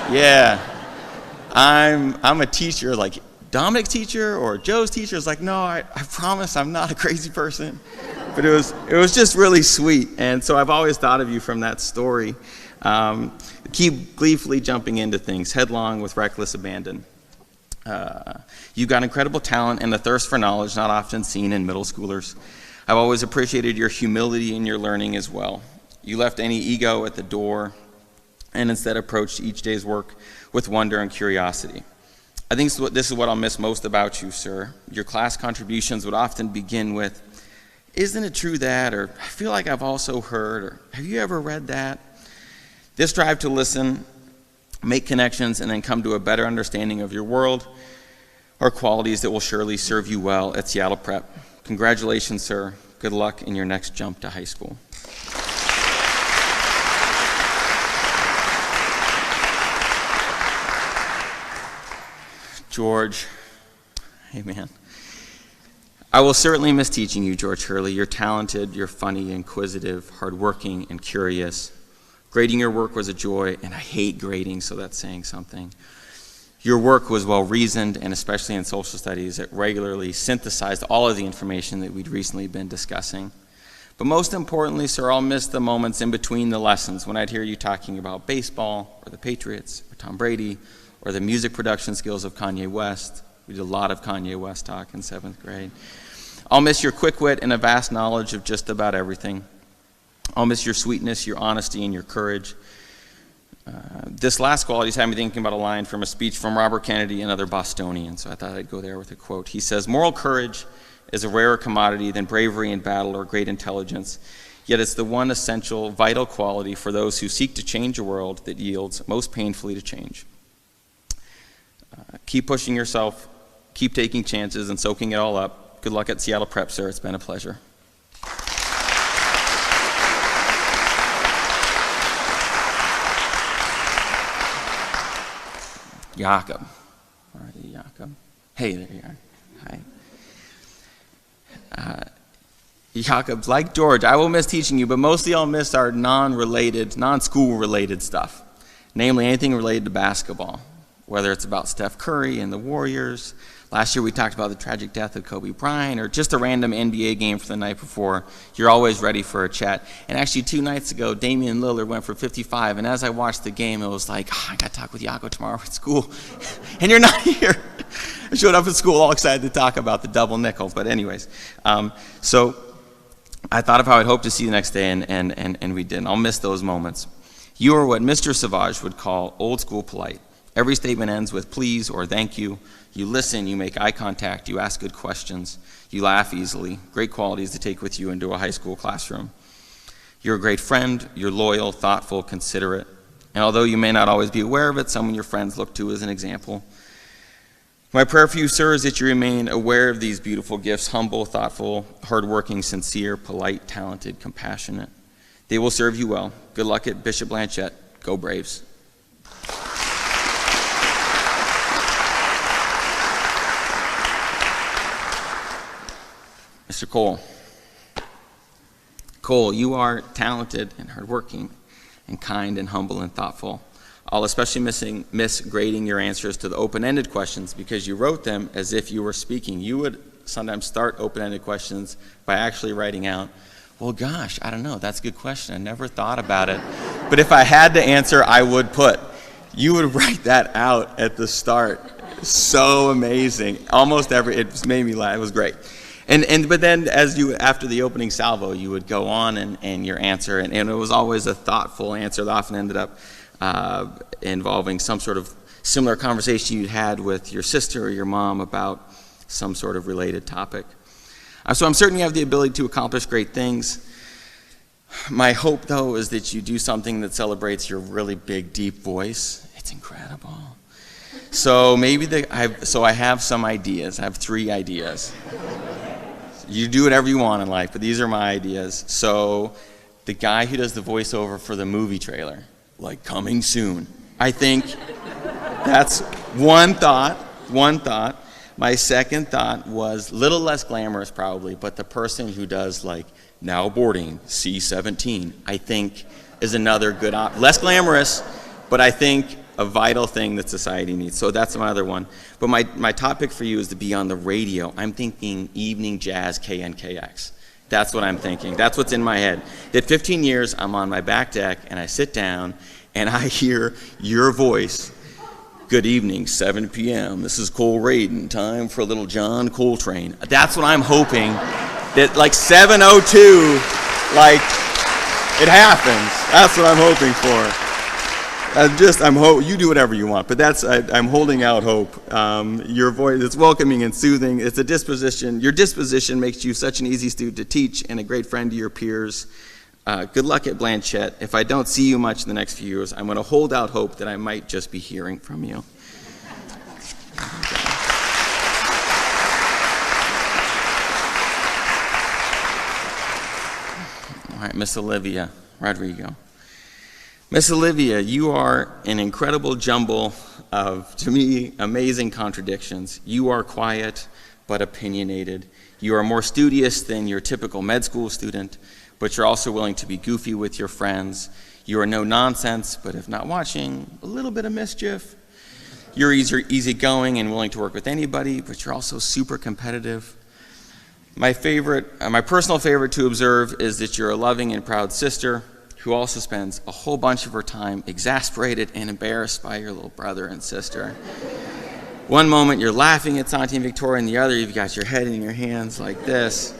G: Yeah, I'm a teacher, like Dominic's teacher or Joe's teacher. It's like, no, I promise I'm not a crazy person. But it was just really sweet. And so I've always thought of you from that story. Keep gleefully jumping into things, headlong with reckless abandon. You've got incredible talent and a thirst for knowledge not often seen in middle schoolers. I've always appreciated your humility in your learning as well. You left any ego at the door and instead approached each day's work with wonder and curiosity. I think this is what I'll miss most about you, sir. Your class contributions would often begin with, isn't it true that, or I feel like I've also heard, or have you ever read that? This drive to listen, make connections, and then come to a better understanding of your world are qualities that will surely serve you well at Seattle Prep. Congratulations, sir. Good luck in your next jump to high school. George, hey man. I will certainly miss teaching you, George Hurley. You're talented, you're funny, inquisitive, hardworking, and curious. Grading your work was a joy, and I hate grading, so that's saying something. Your work was well-reasoned, and especially in social studies, it regularly synthesized all of the information that we'd recently been discussing. But most importantly, sir, I'll miss the moments in between the lessons when I'd hear you talking about baseball, or the Patriots, or Tom Brady, or the music production skills of Kanye West. We did a lot of Kanye West talk in 7th grade. I'll miss your quick wit and a vast knowledge of just about everything. I'll miss your sweetness, your honesty, and your courage. This last quality had me thinking about a line from a speech from Robert Kennedy, another Bostonian, so I thought I'd go there with a quote. He says, moral courage is a rarer commodity than bravery in battle or great intelligence, yet it's the one essential, vital quality for those who seek to change a world that yields most painfully to change. Keep pushing yourself, keep taking chances and soaking it all up. Good luck at Seattle Prep, sir. It's been a pleasure. Jakob. Where are you, Jakob? Hey, there you are. Hi. Jakob, like George, I will miss teaching you, but mostly I'll miss our non-school related stuff. Namely, anything related to basketball, whether it's about Steph Curry and the Warriors. Last year we talked about the tragic death of Kobe Bryant, or just a random NBA game for the night before. You're always ready for a chat. And actually 2 nights ago, Damian Lillard went for 55, and as I watched the game, it was like, I got to talk with Jakob tomorrow at school, and you're not here. I showed up at school all excited to talk about the double nickel, but anyways. So I thought of how I'd hope to see you the next day, and we didn't. I'll miss those moments. You are what Mr. Savage would call old school polite. Every statement ends with please or thank you. You listen, you make eye contact, you ask good questions, you laugh easily. Great qualities to take with you into a high school classroom. You're a great friend, you're loyal, thoughtful, considerate. And although you may not always be aware of it, someone your friends look to as an example. My prayer for you, sir, is that you remain aware of these beautiful gifts, humble, thoughtful, hardworking, sincere, polite, talented, compassionate. They will serve you well. Good luck at Bishop Blanchette. Go Braves. Mr. Cole. Cole, you are talented and hardworking and kind and humble and thoughtful. I'll especially miss grading your answers to the open-ended questions because you wrote them as if you were speaking. You would sometimes start open-ended questions by actually writing out, well, gosh, I don't know, that's a good question. I never thought about it. But if I had to answer, I would put. You would write that out at the start. So amazing. It made me laugh. It was great. But then after the opening salvo, you would go on and your answer, and it was always a thoughtful answer that often ended up involving some sort of similar conversation you'd had with your sister or your mom about some sort of related topic. So I'm certain you have the ability to accomplish great things. My hope, though, is that you do something that celebrates your really big, deep voice. It's incredible. So I have some ideas. I have 3 ideas. You do whatever you want in life, but these are my ideas. So the guy who does the voiceover for the movie trailer, like coming soon, I think that's one thought. My second thought was a little less glamorous probably, but the person who does like now boarding C-17, I think is another good less glamorous, but I think a vital thing that society needs. So that's my other one. But my top pick for you is to be on the radio. I'm thinking evening jazz KNKX. That's what I'm thinking. That's what's in my head. That 15 years I'm on my back deck and I sit down and I hear your voice. Good evening, 7 p.m. This is Cole Radin. Time for a little John Coltrane. That's what I'm hoping. That like 7:02, like it happens. That's what I'm hoping for. You do whatever you want, but I'm holding out hope. Your voice, it's welcoming and soothing. It's a disposition. Your disposition makes you such an easy student to teach and a great friend to your peers. Good luck at Blanchette. If I don't see you much in the next few years, I'm going to hold out hope that I might just be hearing from you. All right, Miss Olivia Rodrigo. Miss Olivia, you are an incredible jumble of, to me, amazing contradictions. You are quiet but opinionated. You are more studious than your typical med school student, but you're also willing to be goofy with your friends. You are no nonsense, but if not watching, a little bit of mischief. You're easygoing and willing to work with anybody, but you're also super competitive. My personal favorite to observe is that you're a loving and proud sister who also spends a whole bunch of her time exasperated and embarrassed by your little brother and sister. One moment you're laughing at Santi and Victoria, and the other you've got your head in your hands like this.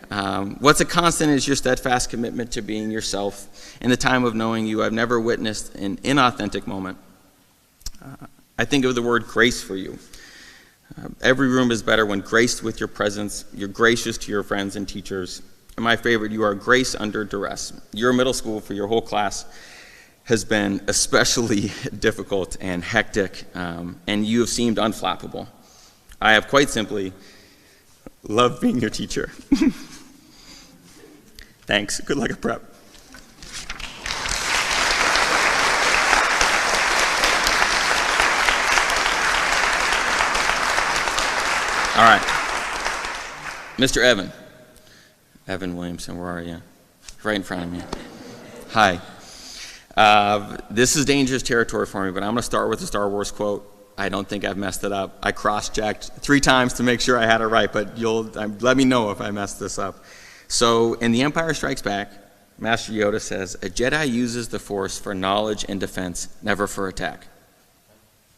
G: What's a constant is your steadfast commitment to being yourself. In the time of knowing you, I've never witnessed an inauthentic moment. I think of the word grace for you. Every room is better when graced with your presence. You're gracious to your friends and teachers. And my favorite, you are grace under duress. Your middle school for your whole class has been especially difficult and hectic, and you have seemed unflappable. I have quite simply Love being your teacher. Thanks. Good luck at prep. All right. Mr. Evan Williamson, where are you? Right in front of me. Hi. This is dangerous territory for me, but I'm going to start with a Star Wars quote. I don't think I've messed it up. I cross-checked 3 times to make sure I had it right, but let me know if I messed this up. So in The Empire Strikes Back, Master Yoda says, "A Jedi uses the Force for knowledge and defense, never for attack."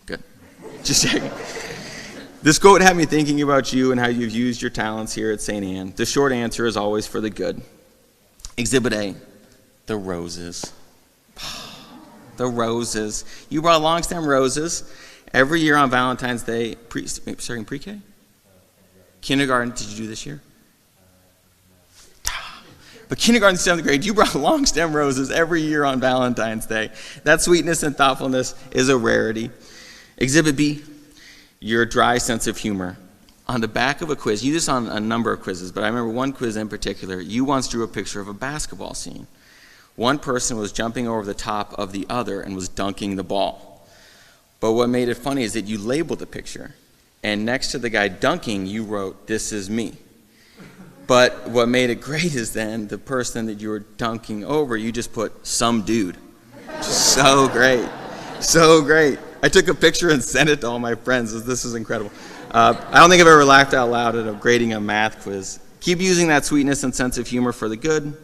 G: Good. Just checking. This quote had me thinking about you and how you've used your talents here at St. Anne. The short answer is always for the good. Exhibit A, the roses. The roses. You brought long stem roses every year on Valentine's Day, starting pre-K? Kindergarten, did you do this year? But kindergarten, 7th grade, you brought long stem roses every year on Valentine's Day. That sweetness and thoughtfulness is a rarity. Exhibit B, your dry sense of humor. On the back of a quiz, you did this on a number of quizzes, but I remember one quiz in particular, you once drew a picture of a basketball scene. One person was jumping over the top of the other and was dunking the ball. But what made it funny is that you labeled the picture, and next to the guy dunking, you wrote, "This is me." But what made it great is then the person that you were dunking over, you just put "some dude." So great. So great. I took a picture and sent it to all my friends. This is incredible. I don't think I've ever laughed out loud at grading a math quiz. Keep using that sweetness and sense of humor for the good.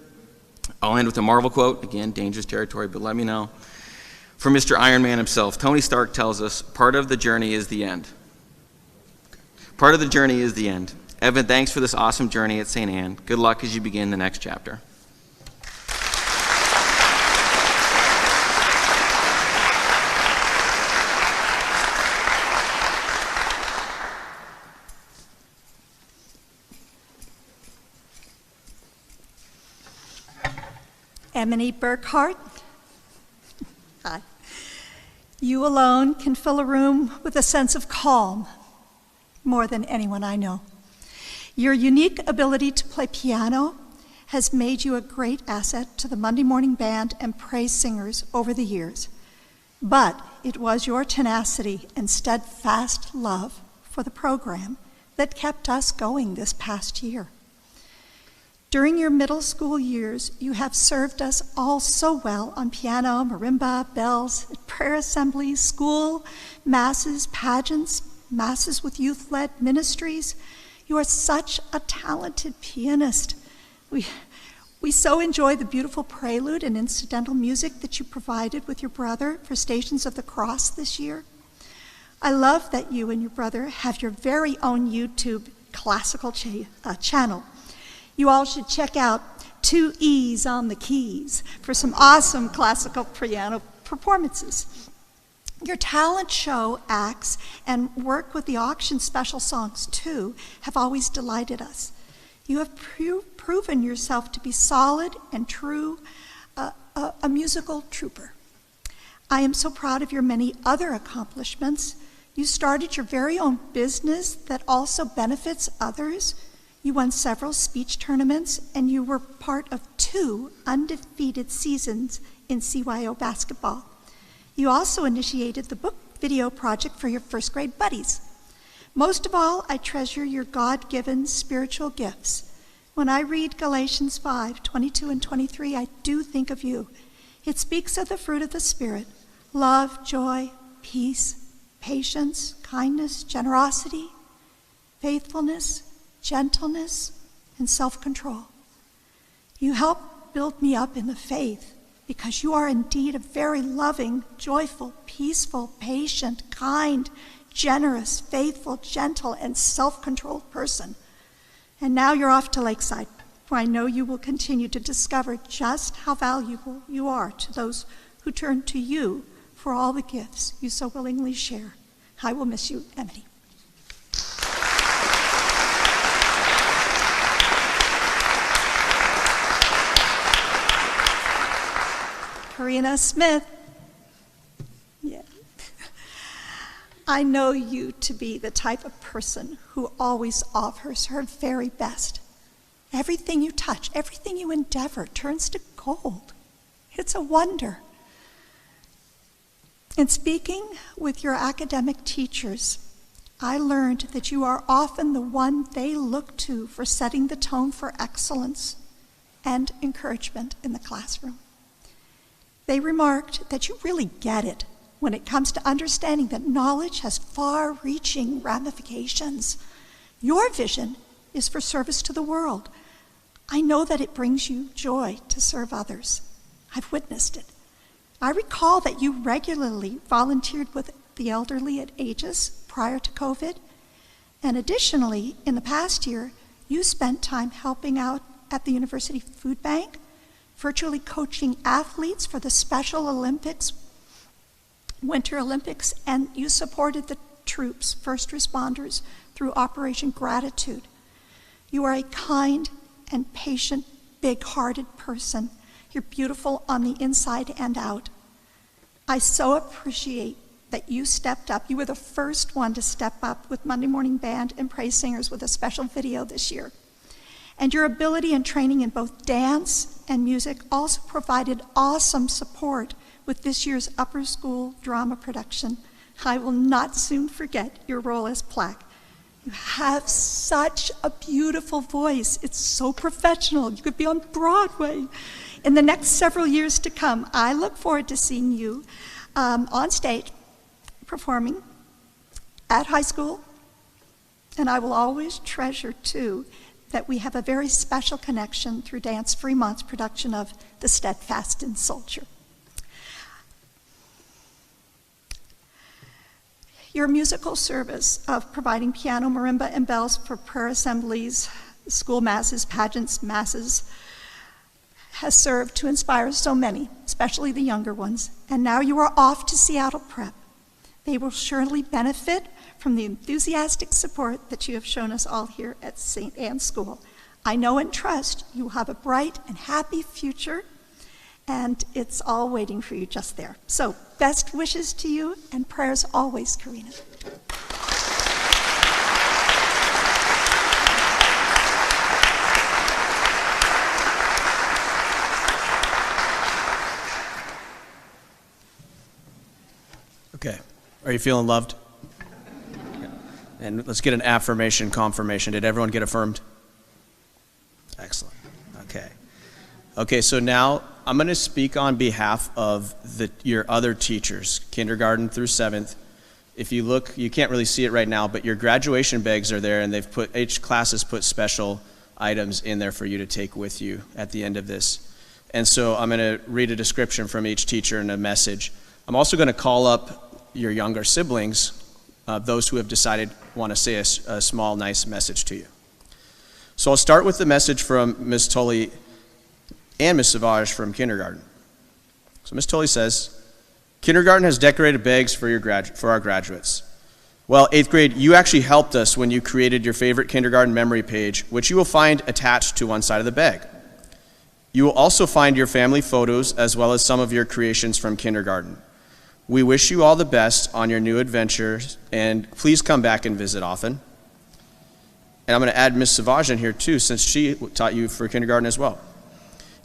G: I'll end with a Marvel quote. Again, dangerous territory, but let me know. From Mr. Iron Man himself, Tony Stark tells us, part of the journey is the end. Part of the journey is the end. Evan, thanks for this awesome journey at St. Anne. Good luck as you begin the next chapter.
H: Emily Burkhart. Hi. You alone can fill a room with a sense of calm, more than anyone I know. Your unique ability to play piano has made you a great asset to the Monday morning band and praise singers over the years. But it was your tenacity and steadfast love for the program that kept us going this past year. During your middle school years, you have served us all so well on piano, marimba, bells, prayer assemblies, school, masses, pageants, masses with youth-led ministries. You are such a talented pianist. We so enjoy the beautiful prelude and incidental music that you provided with your brother for Stations of the Cross this year. I love that you and your brother have your very own YouTube classical channel. You all should check out 2 E's on the Keys for some awesome classical piano performances. Your talent show acts and work with the auction special songs too have always delighted us. You have proven yourself to be solid and true, a musical trooper. I am so proud of your many other accomplishments. You started your very own business that also benefits others. You won several speech tournaments, and you were part of 2 undefeated seasons in CYO basketball. You also initiated the book video project for your first grade buddies. Most of all, I treasure your God-given spiritual gifts. When I read Galatians 5:22 and 23, I do think of you. It speaks of the fruit of the Spirit: love, joy, peace, patience, kindness, generosity, faithfulness, gentleness, and self-control. You help build me up in the faith because you are indeed a very loving, joyful, peaceful, patient, kind, generous, faithful, gentle, and self-controlled person. And now you're off to Lakeside, where I know you will continue to discover just how valuable you are to those who turn to you for all the gifts you so willingly share. I will miss you, Emily. Karina Smith. Yeah. I know you to be the type of person who always offers her very best. Everything you touch, everything you endeavor turns to gold. It's a wonder. In speaking with your academic teachers, I learned that you are often the one they look to for setting the tone for excellence and encouragement in the classroom. They remarked that you really get it when it comes to understanding that knowledge has far-reaching ramifications. Your vision is for service to the world. I know that it brings you joy to serve others. I've witnessed it. I recall that you regularly volunteered with the elderly at Aegis prior to COVID. And additionally, in the past year, you spent time helping out at the University Food Bank, virtually coaching athletes for the Special Olympics, Winter Olympics, and you supported the troops, first responders, through Operation Gratitude. You are a kind and patient, big-hearted person. You're beautiful on the inside and out. I so appreciate that you stepped up. You were the first one to step up with Monday Morning Band and Praise Singers with a special video this year. And your ability and training in both dance and music also provided awesome support with this year's upper school drama production. I will not soon forget your role as Plaque. You have such a beautiful voice. It's so professional. You could be on Broadway. In the next several years to come, I look forward to seeing you on stage performing at high school. And I will always treasure, too, that we have a very special connection through Dance Fremont's production of The Steadfast and Soldier. Your musical service of providing piano, marimba, and bells for prayer assemblies, school masses, pageants, masses, has served to inspire so many, especially the younger ones. And now you are off to Seattle Prep. They will surely benefit from the enthusiastic support that you have shown us all here at St. Anne's School. I know and trust you will have a bright and happy future, and it's all waiting for you just there. So, best wishes to you, and prayers always, Karina.
B: Okay. Are you feeling loved? And let's get an affirmation confirmation. Did everyone get affirmed? Excellent. Okay. Okay, so now I'm going to speak on behalf of your other teachers, kindergarten through 7th. If you look, you can't really see it right now, but your graduation bags are there, and each class has put special items in there for you to take with you at the end of this. And so I'm going to read a description from each teacher and a message. I'm also going to call up your younger siblings, those who have decided want to say a small, nice message to you. So I'll start with the message from Ms. Tully and Ms. Savage from kindergarten. So Ms. Tully says, kindergarten has decorated bags for our graduates. Well, 8th grade, you actually helped us when you created your favorite kindergarten memory page, which you will find attached to one side of the bag. You will also find your family photos as well as some of your creations from kindergarten. We wish you all the best on your new adventures, and please come back and visit often. And I'm going to add Ms. Savage in here too, since she taught you for kindergarten as well.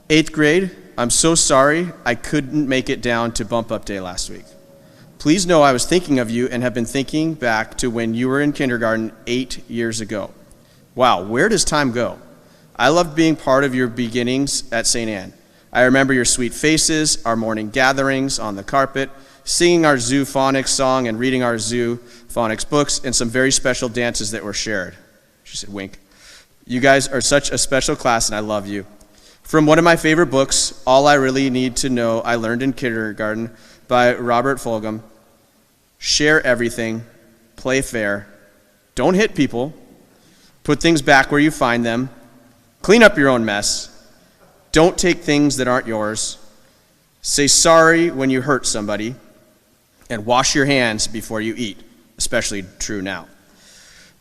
B: 8th grade, I'm so sorry I couldn't make it down to Bump Up Day last week. Please know I was thinking of you and have been thinking back to when you were in kindergarten 8 years ago. Wow, where does time go? I loved being part of your beginnings at St. Anne. I remember your sweet faces, our morning gatherings on the carpet, singing our zoo phonics song and reading our zoo phonics books, and some very special dances that were shared. She said, wink. You guys are such a special class, and I love you. From one of my favorite books, All I Really Need to Know I Learned in Kindergarten by Robert Fulghum, share everything, play fair, don't hit people, put things back where you find them, clean up your own mess, don't take things that aren't yours, say sorry when you hurt somebody, and wash your hands before you eat, especially true now.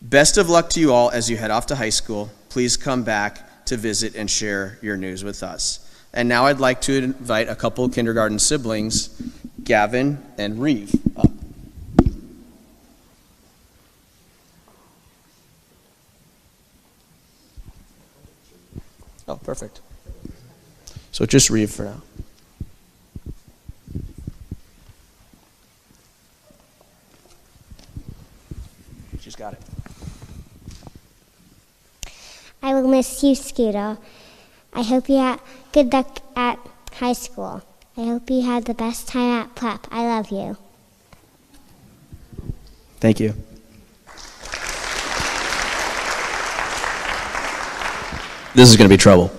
B: Best of luck to you all as you head off to high school. Please come back to visit and share your news with us. And now I'd like to invite a couple kindergarten siblings, Gavin and Reeve, up. Oh, perfect. So just Reeve for now. She's got it.
I: I will miss you, Scooter. I hope you had good luck at high school. I hope you had the best time at prep. I love you.
B: Thank you. This is going to be trouble.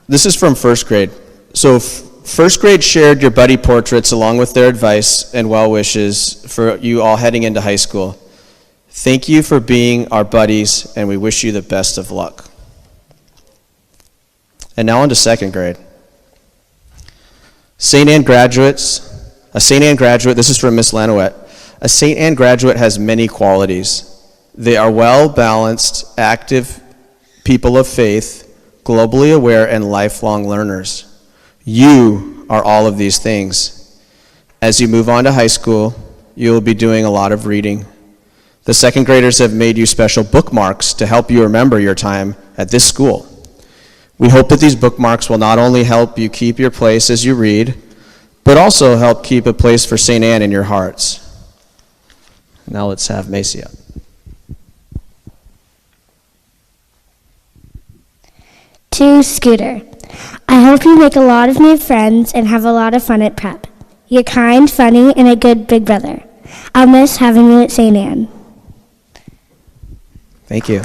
B: This is from first grade. So first grade shared your buddy portraits along with their advice and well wishes for you all heading into high school. Thank you for being our buddies, and we wish you the best of luck. And now on to second grade. St. Anne graduates. A St. Anne graduate, this is from Miss Lanouette. A St. Anne graduate has many qualities. They are well-balanced, active people of faith, globally aware, and lifelong learners. You are all of these things. As you move on to high school, you will be doing a lot of reading. The second graders have made you special bookmarks to help you remember your time at this school. We hope that these bookmarks will not only help you keep your place as you read, but also help keep a place for St. Anne in your hearts. Now let's have Macy up.
I: To Scooter, I hope you make a lot of new friends and have a lot of fun at prep. You're kind, funny, and a good big brother. I'll miss having you at St. Anne.
B: Thank you.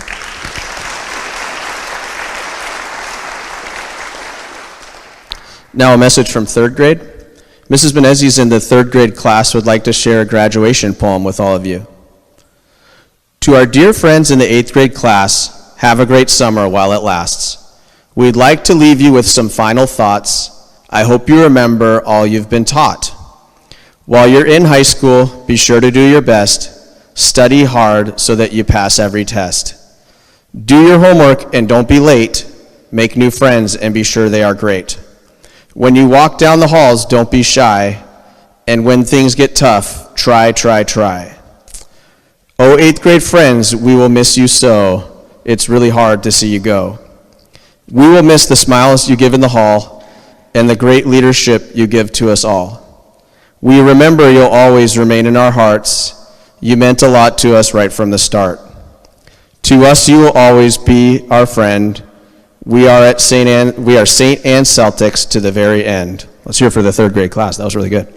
B: Now a message from third grade. Mrs. Menezes in the third grade class would like to share a graduation poem with all of you. To our dear friends in the 8th grade class, have a great summer while it lasts. We'd like to leave you with some final thoughts. I hope you remember all you've been taught. While you're in high school, be sure to do your best. Study hard so that you pass every test. Do your homework and don't be late. Make new friends and be sure they are great. When you walk down the halls, don't be shy. And when things get tough, try. Oh, 8th grade friends, we will miss you so. It's really hard to see you go. We will miss the smiles you give in the hall and the great leadership you give to us all. We remember you'll always remain in our hearts. You meant a lot to us right from the start. To us, you will always be our friend. We are St. Anne Celtics to the very end. Let's hear it for the third grade class. That was really good.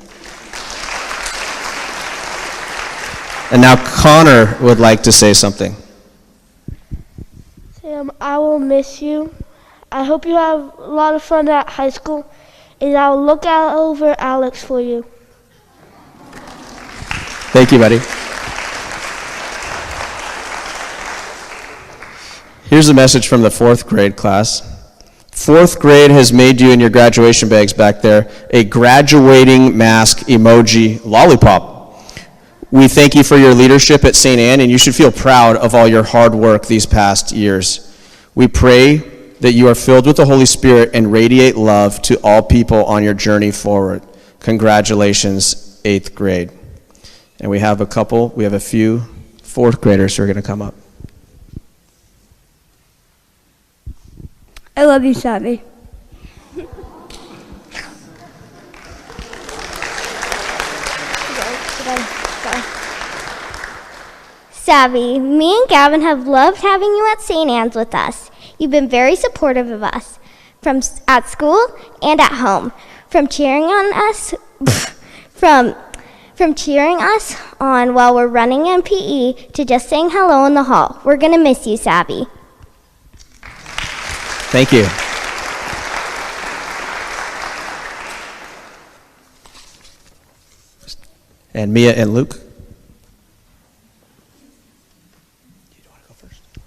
B: And now Connor would like to say something.
J: Sam, I will miss you. I hope you have a lot of fun at high school, and I'll look out over Alex for you.
B: Thank you, buddy. Here's a message from the 4th grade class. 4th grade has made you in your graduation bags back there a graduating mask emoji lollipop. We thank you for your leadership at St. Anne, and you should feel proud of all your hard work these past years. We pray that you are filled with the Holy Spirit and radiate love to all people on your journey forward. Congratulations, 8th grade. And we have a few 4th graders who are going to come up.
J: I love you, Savvy.
I: Savvy, me and Gavin have loved having you at St. Anne's with us. You've been very supportive of us, from at school and at home, from cheering us on while we're running in PE to just saying hello in the hall. We're gonna miss you, Savvy.
B: Thank you. And Mia and Luke. You want to go first? Okay.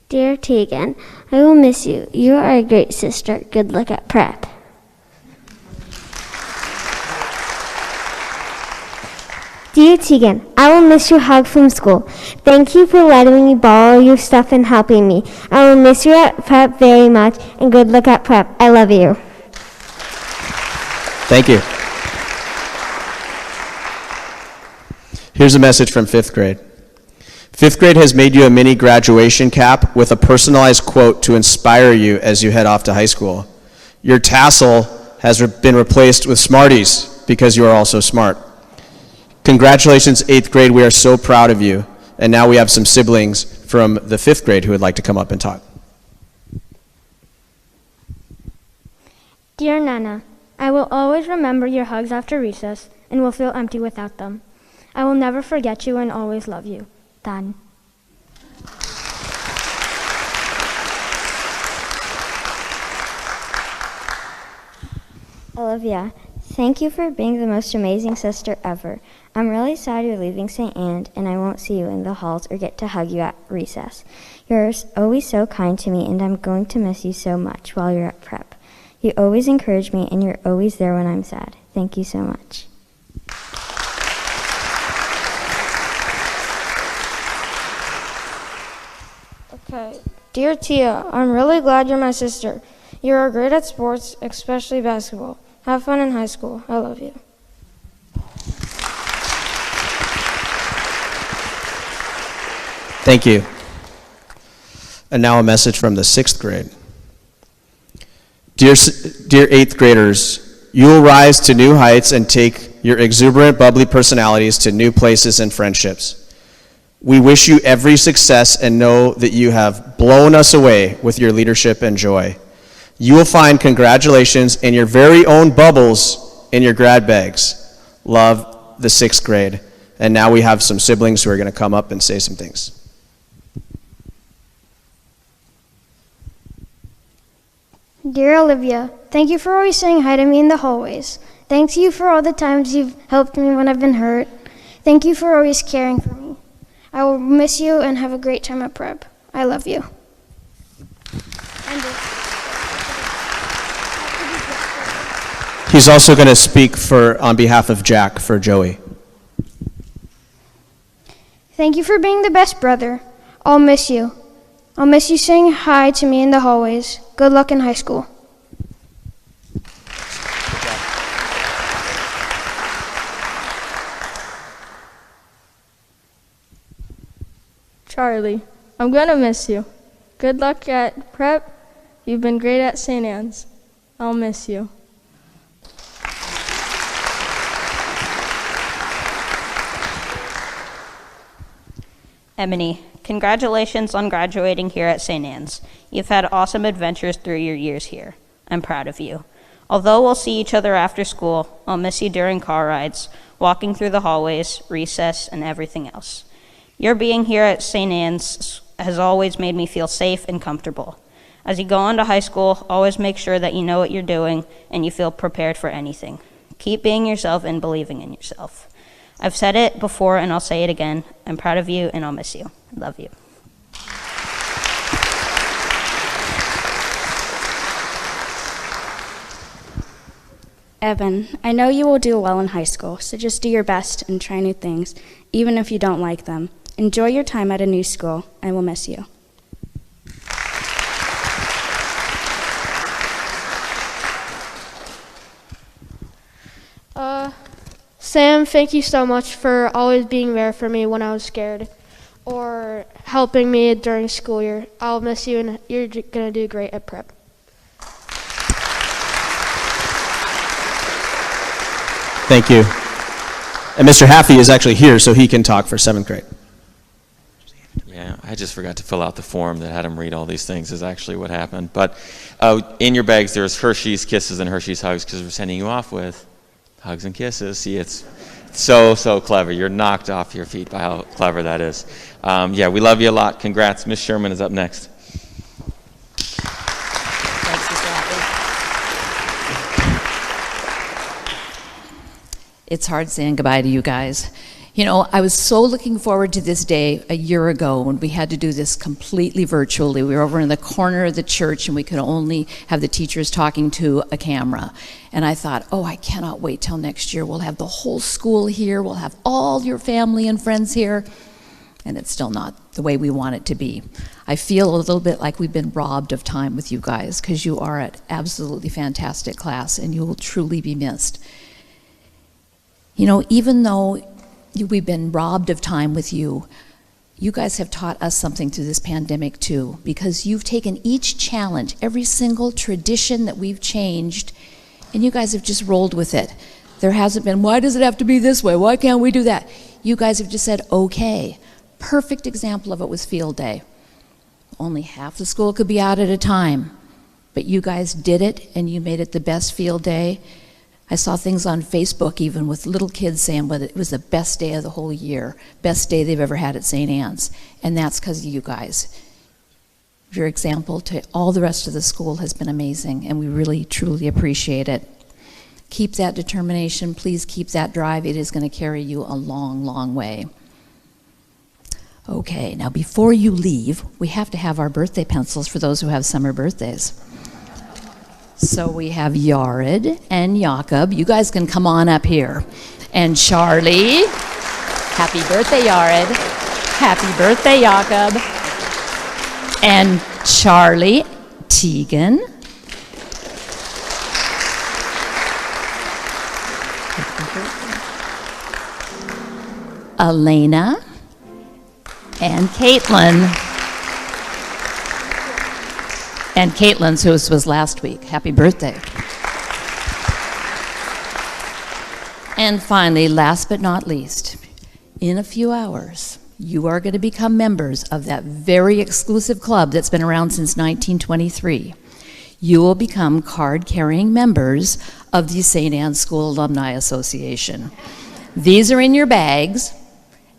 J: Dear Tegan, I will miss you. You are a great sister. Good luck at prep. Dear Tegan, I will miss your hug from school. Thank you for letting me borrow your stuff and helping me. I will miss you at prep very much, and good luck at prep. I love you.
B: Thank you. Here's a message from 5th grade. Fifth grade has made you a mini graduation cap with a personalized quote to inspire you as you head off to high school. Your tassel has been replaced with Smarties because you are also smart. Congratulations, 8th grade. We are so proud of you. And now we have some siblings from the 5th grade who would like to come up and talk.
J: Dear Nana, I will always remember your hugs after recess and will feel empty without them. I will never forget you and always love you. Dan. Olivia, thank you for being the most amazing sister ever. I'm really sad you're leaving St. Anne and I won't see you in the halls or get to hug you at recess. You're always so kind to me and I'm going to miss you so much while you're at prep. You always encourage me and you're always there when I'm sad. Thank you so much.
K: Okay. Dear Tia, I'm really glad you're my sister. You are great at sports, especially basketball. Have fun in high school. I love you.
B: Thank you. And now a message from the 6th grade. Dear 8th graders, you will rise to new heights and take your exuberant, bubbly personalities to new places and friendships. We wish you every success and know that you have blown us away with your leadership and joy. You will find congratulations in your very own bubbles in your grad bags. Love, the 6th grade. And now we have some siblings who are going to come up and say some things.
K: Dear Olivia, thank you for always saying hi to me in the hallways. Thanks you for all the times you've helped me when I've been hurt. Thank you for always caring for me. I will miss you and have a great time at prep. I love you.
B: He's also going to speak on behalf of Jack for Joey.
K: Thank you for being the best brother. I'll miss you. I'll miss you saying hi to me in the hallways. Good luck in high school.
L: Charlie, I'm gonna miss you. Good luck at prep. You've been great at St. Anne's. I'll miss you.
M: Emily, congratulations on graduating here at St. Anne's. You've had awesome adventures through your years here. I'm proud of you. Although we'll see each other after school, I'll miss you during car rides, walking through the hallways, recess, and everything else. Your being here at St. Anne's has always made me feel safe and comfortable. As you go on to high school, always make sure that you know what you're doing and you feel prepared for anything. Keep being yourself and believing in yourself. I've said it before and I'll say it again. I'm proud of you and I'll miss you. I love you.
N: Evan, I know you will do well in high school, so just do your best and try new things, even if you don't like them. Enjoy your time at a new school. I will miss you.
K: Sam, thank you so much for always being there for me when I was scared or helping me during school year. I'll miss you and you're going to do great at prep.
B: Thank you. And Mr. Haffey is actually here, so he can talk for 7th grade.
G: Yeah, I just forgot to fill out the form that had him read all these things is actually what happened. But in your bags, there's Hershey's Kisses and Hershey's Hugs because we're sending you off with hugs and kisses. See, it's so clever. You're knocked off your feet by how clever that is. Yeah, we love you a lot. Congrats. Miss Sherman is up next.
O: It's hard saying goodbye to you guys. You know, I was so looking forward to this day a year ago when we had to do this completely virtually. We were over in the corner of the church and we could only have the teachers talking to a camera. And I thought, oh, I cannot wait till next year. We'll have the whole school here. We'll have all your family and friends here. And it's still not the way we want it to be. I feel a little bit like we've been robbed of time with you guys because you are an absolutely fantastic class and you will truly be missed. You know, even though we've been robbed of time with you, You guys have taught us something through this pandemic too, because you've taken each challenge, every single tradition that we've changed, and you guys have just rolled with it. There hasn't been, why does it have to be this way? Why can't we do that? You guys have just said, okay. Perfect example of it was field day. Only half the school could be out at a time, but you guys did it, and you made it the best field day. I saw things on Facebook even with little kids saying whether it was the best day of the whole year, best day they've ever had at St. Anne's, and that's because of you guys. Your example to all the rest of the school has been amazing, and we really, truly appreciate it. Keep that determination. Please keep that drive. It is going to carry you a long, long way. Okay, now before you leave, we have to have our birthday pencils for those who have summer birthdays. So we have Yared and Jakob. You guys can come on up here. And Charlie. Happy birthday, Yared. Happy birthday, Jakob. And Charlie, Tegan. Elena. And Caitlin. And Caitlin's, who was last week. Happy birthday. And finally, last but not least, in a few hours, you are going to become members of that very exclusive club that's been around since 1923. You will become card-carrying members of the St. Anne's School Alumni Association. These are in your bags,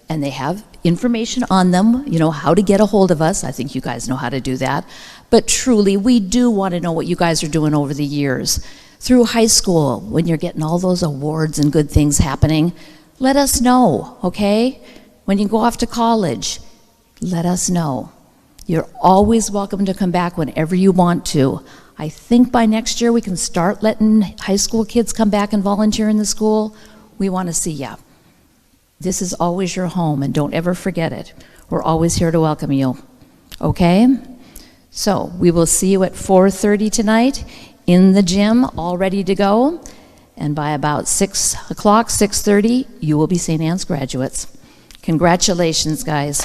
O: and they have information on them, you know, how to get a hold of us. I think you guys know how to do that. But truly, we do want to know what you guys are doing over the years. Through high school, when you're getting all those awards and good things happening, let us know, okay? When you go off to college, let us know. You're always welcome to come back whenever you want to. I think by next year we can start letting high school kids come back and volunteer in the school. We want to see ya. This is always your home, and don't ever forget it. We're always here to welcome you, okay? So we will see you at 4:30 tonight in the gym, all ready to go. And by about 6 o'clock, 6:30, you will be St. Anne's graduates. Congratulations, guys.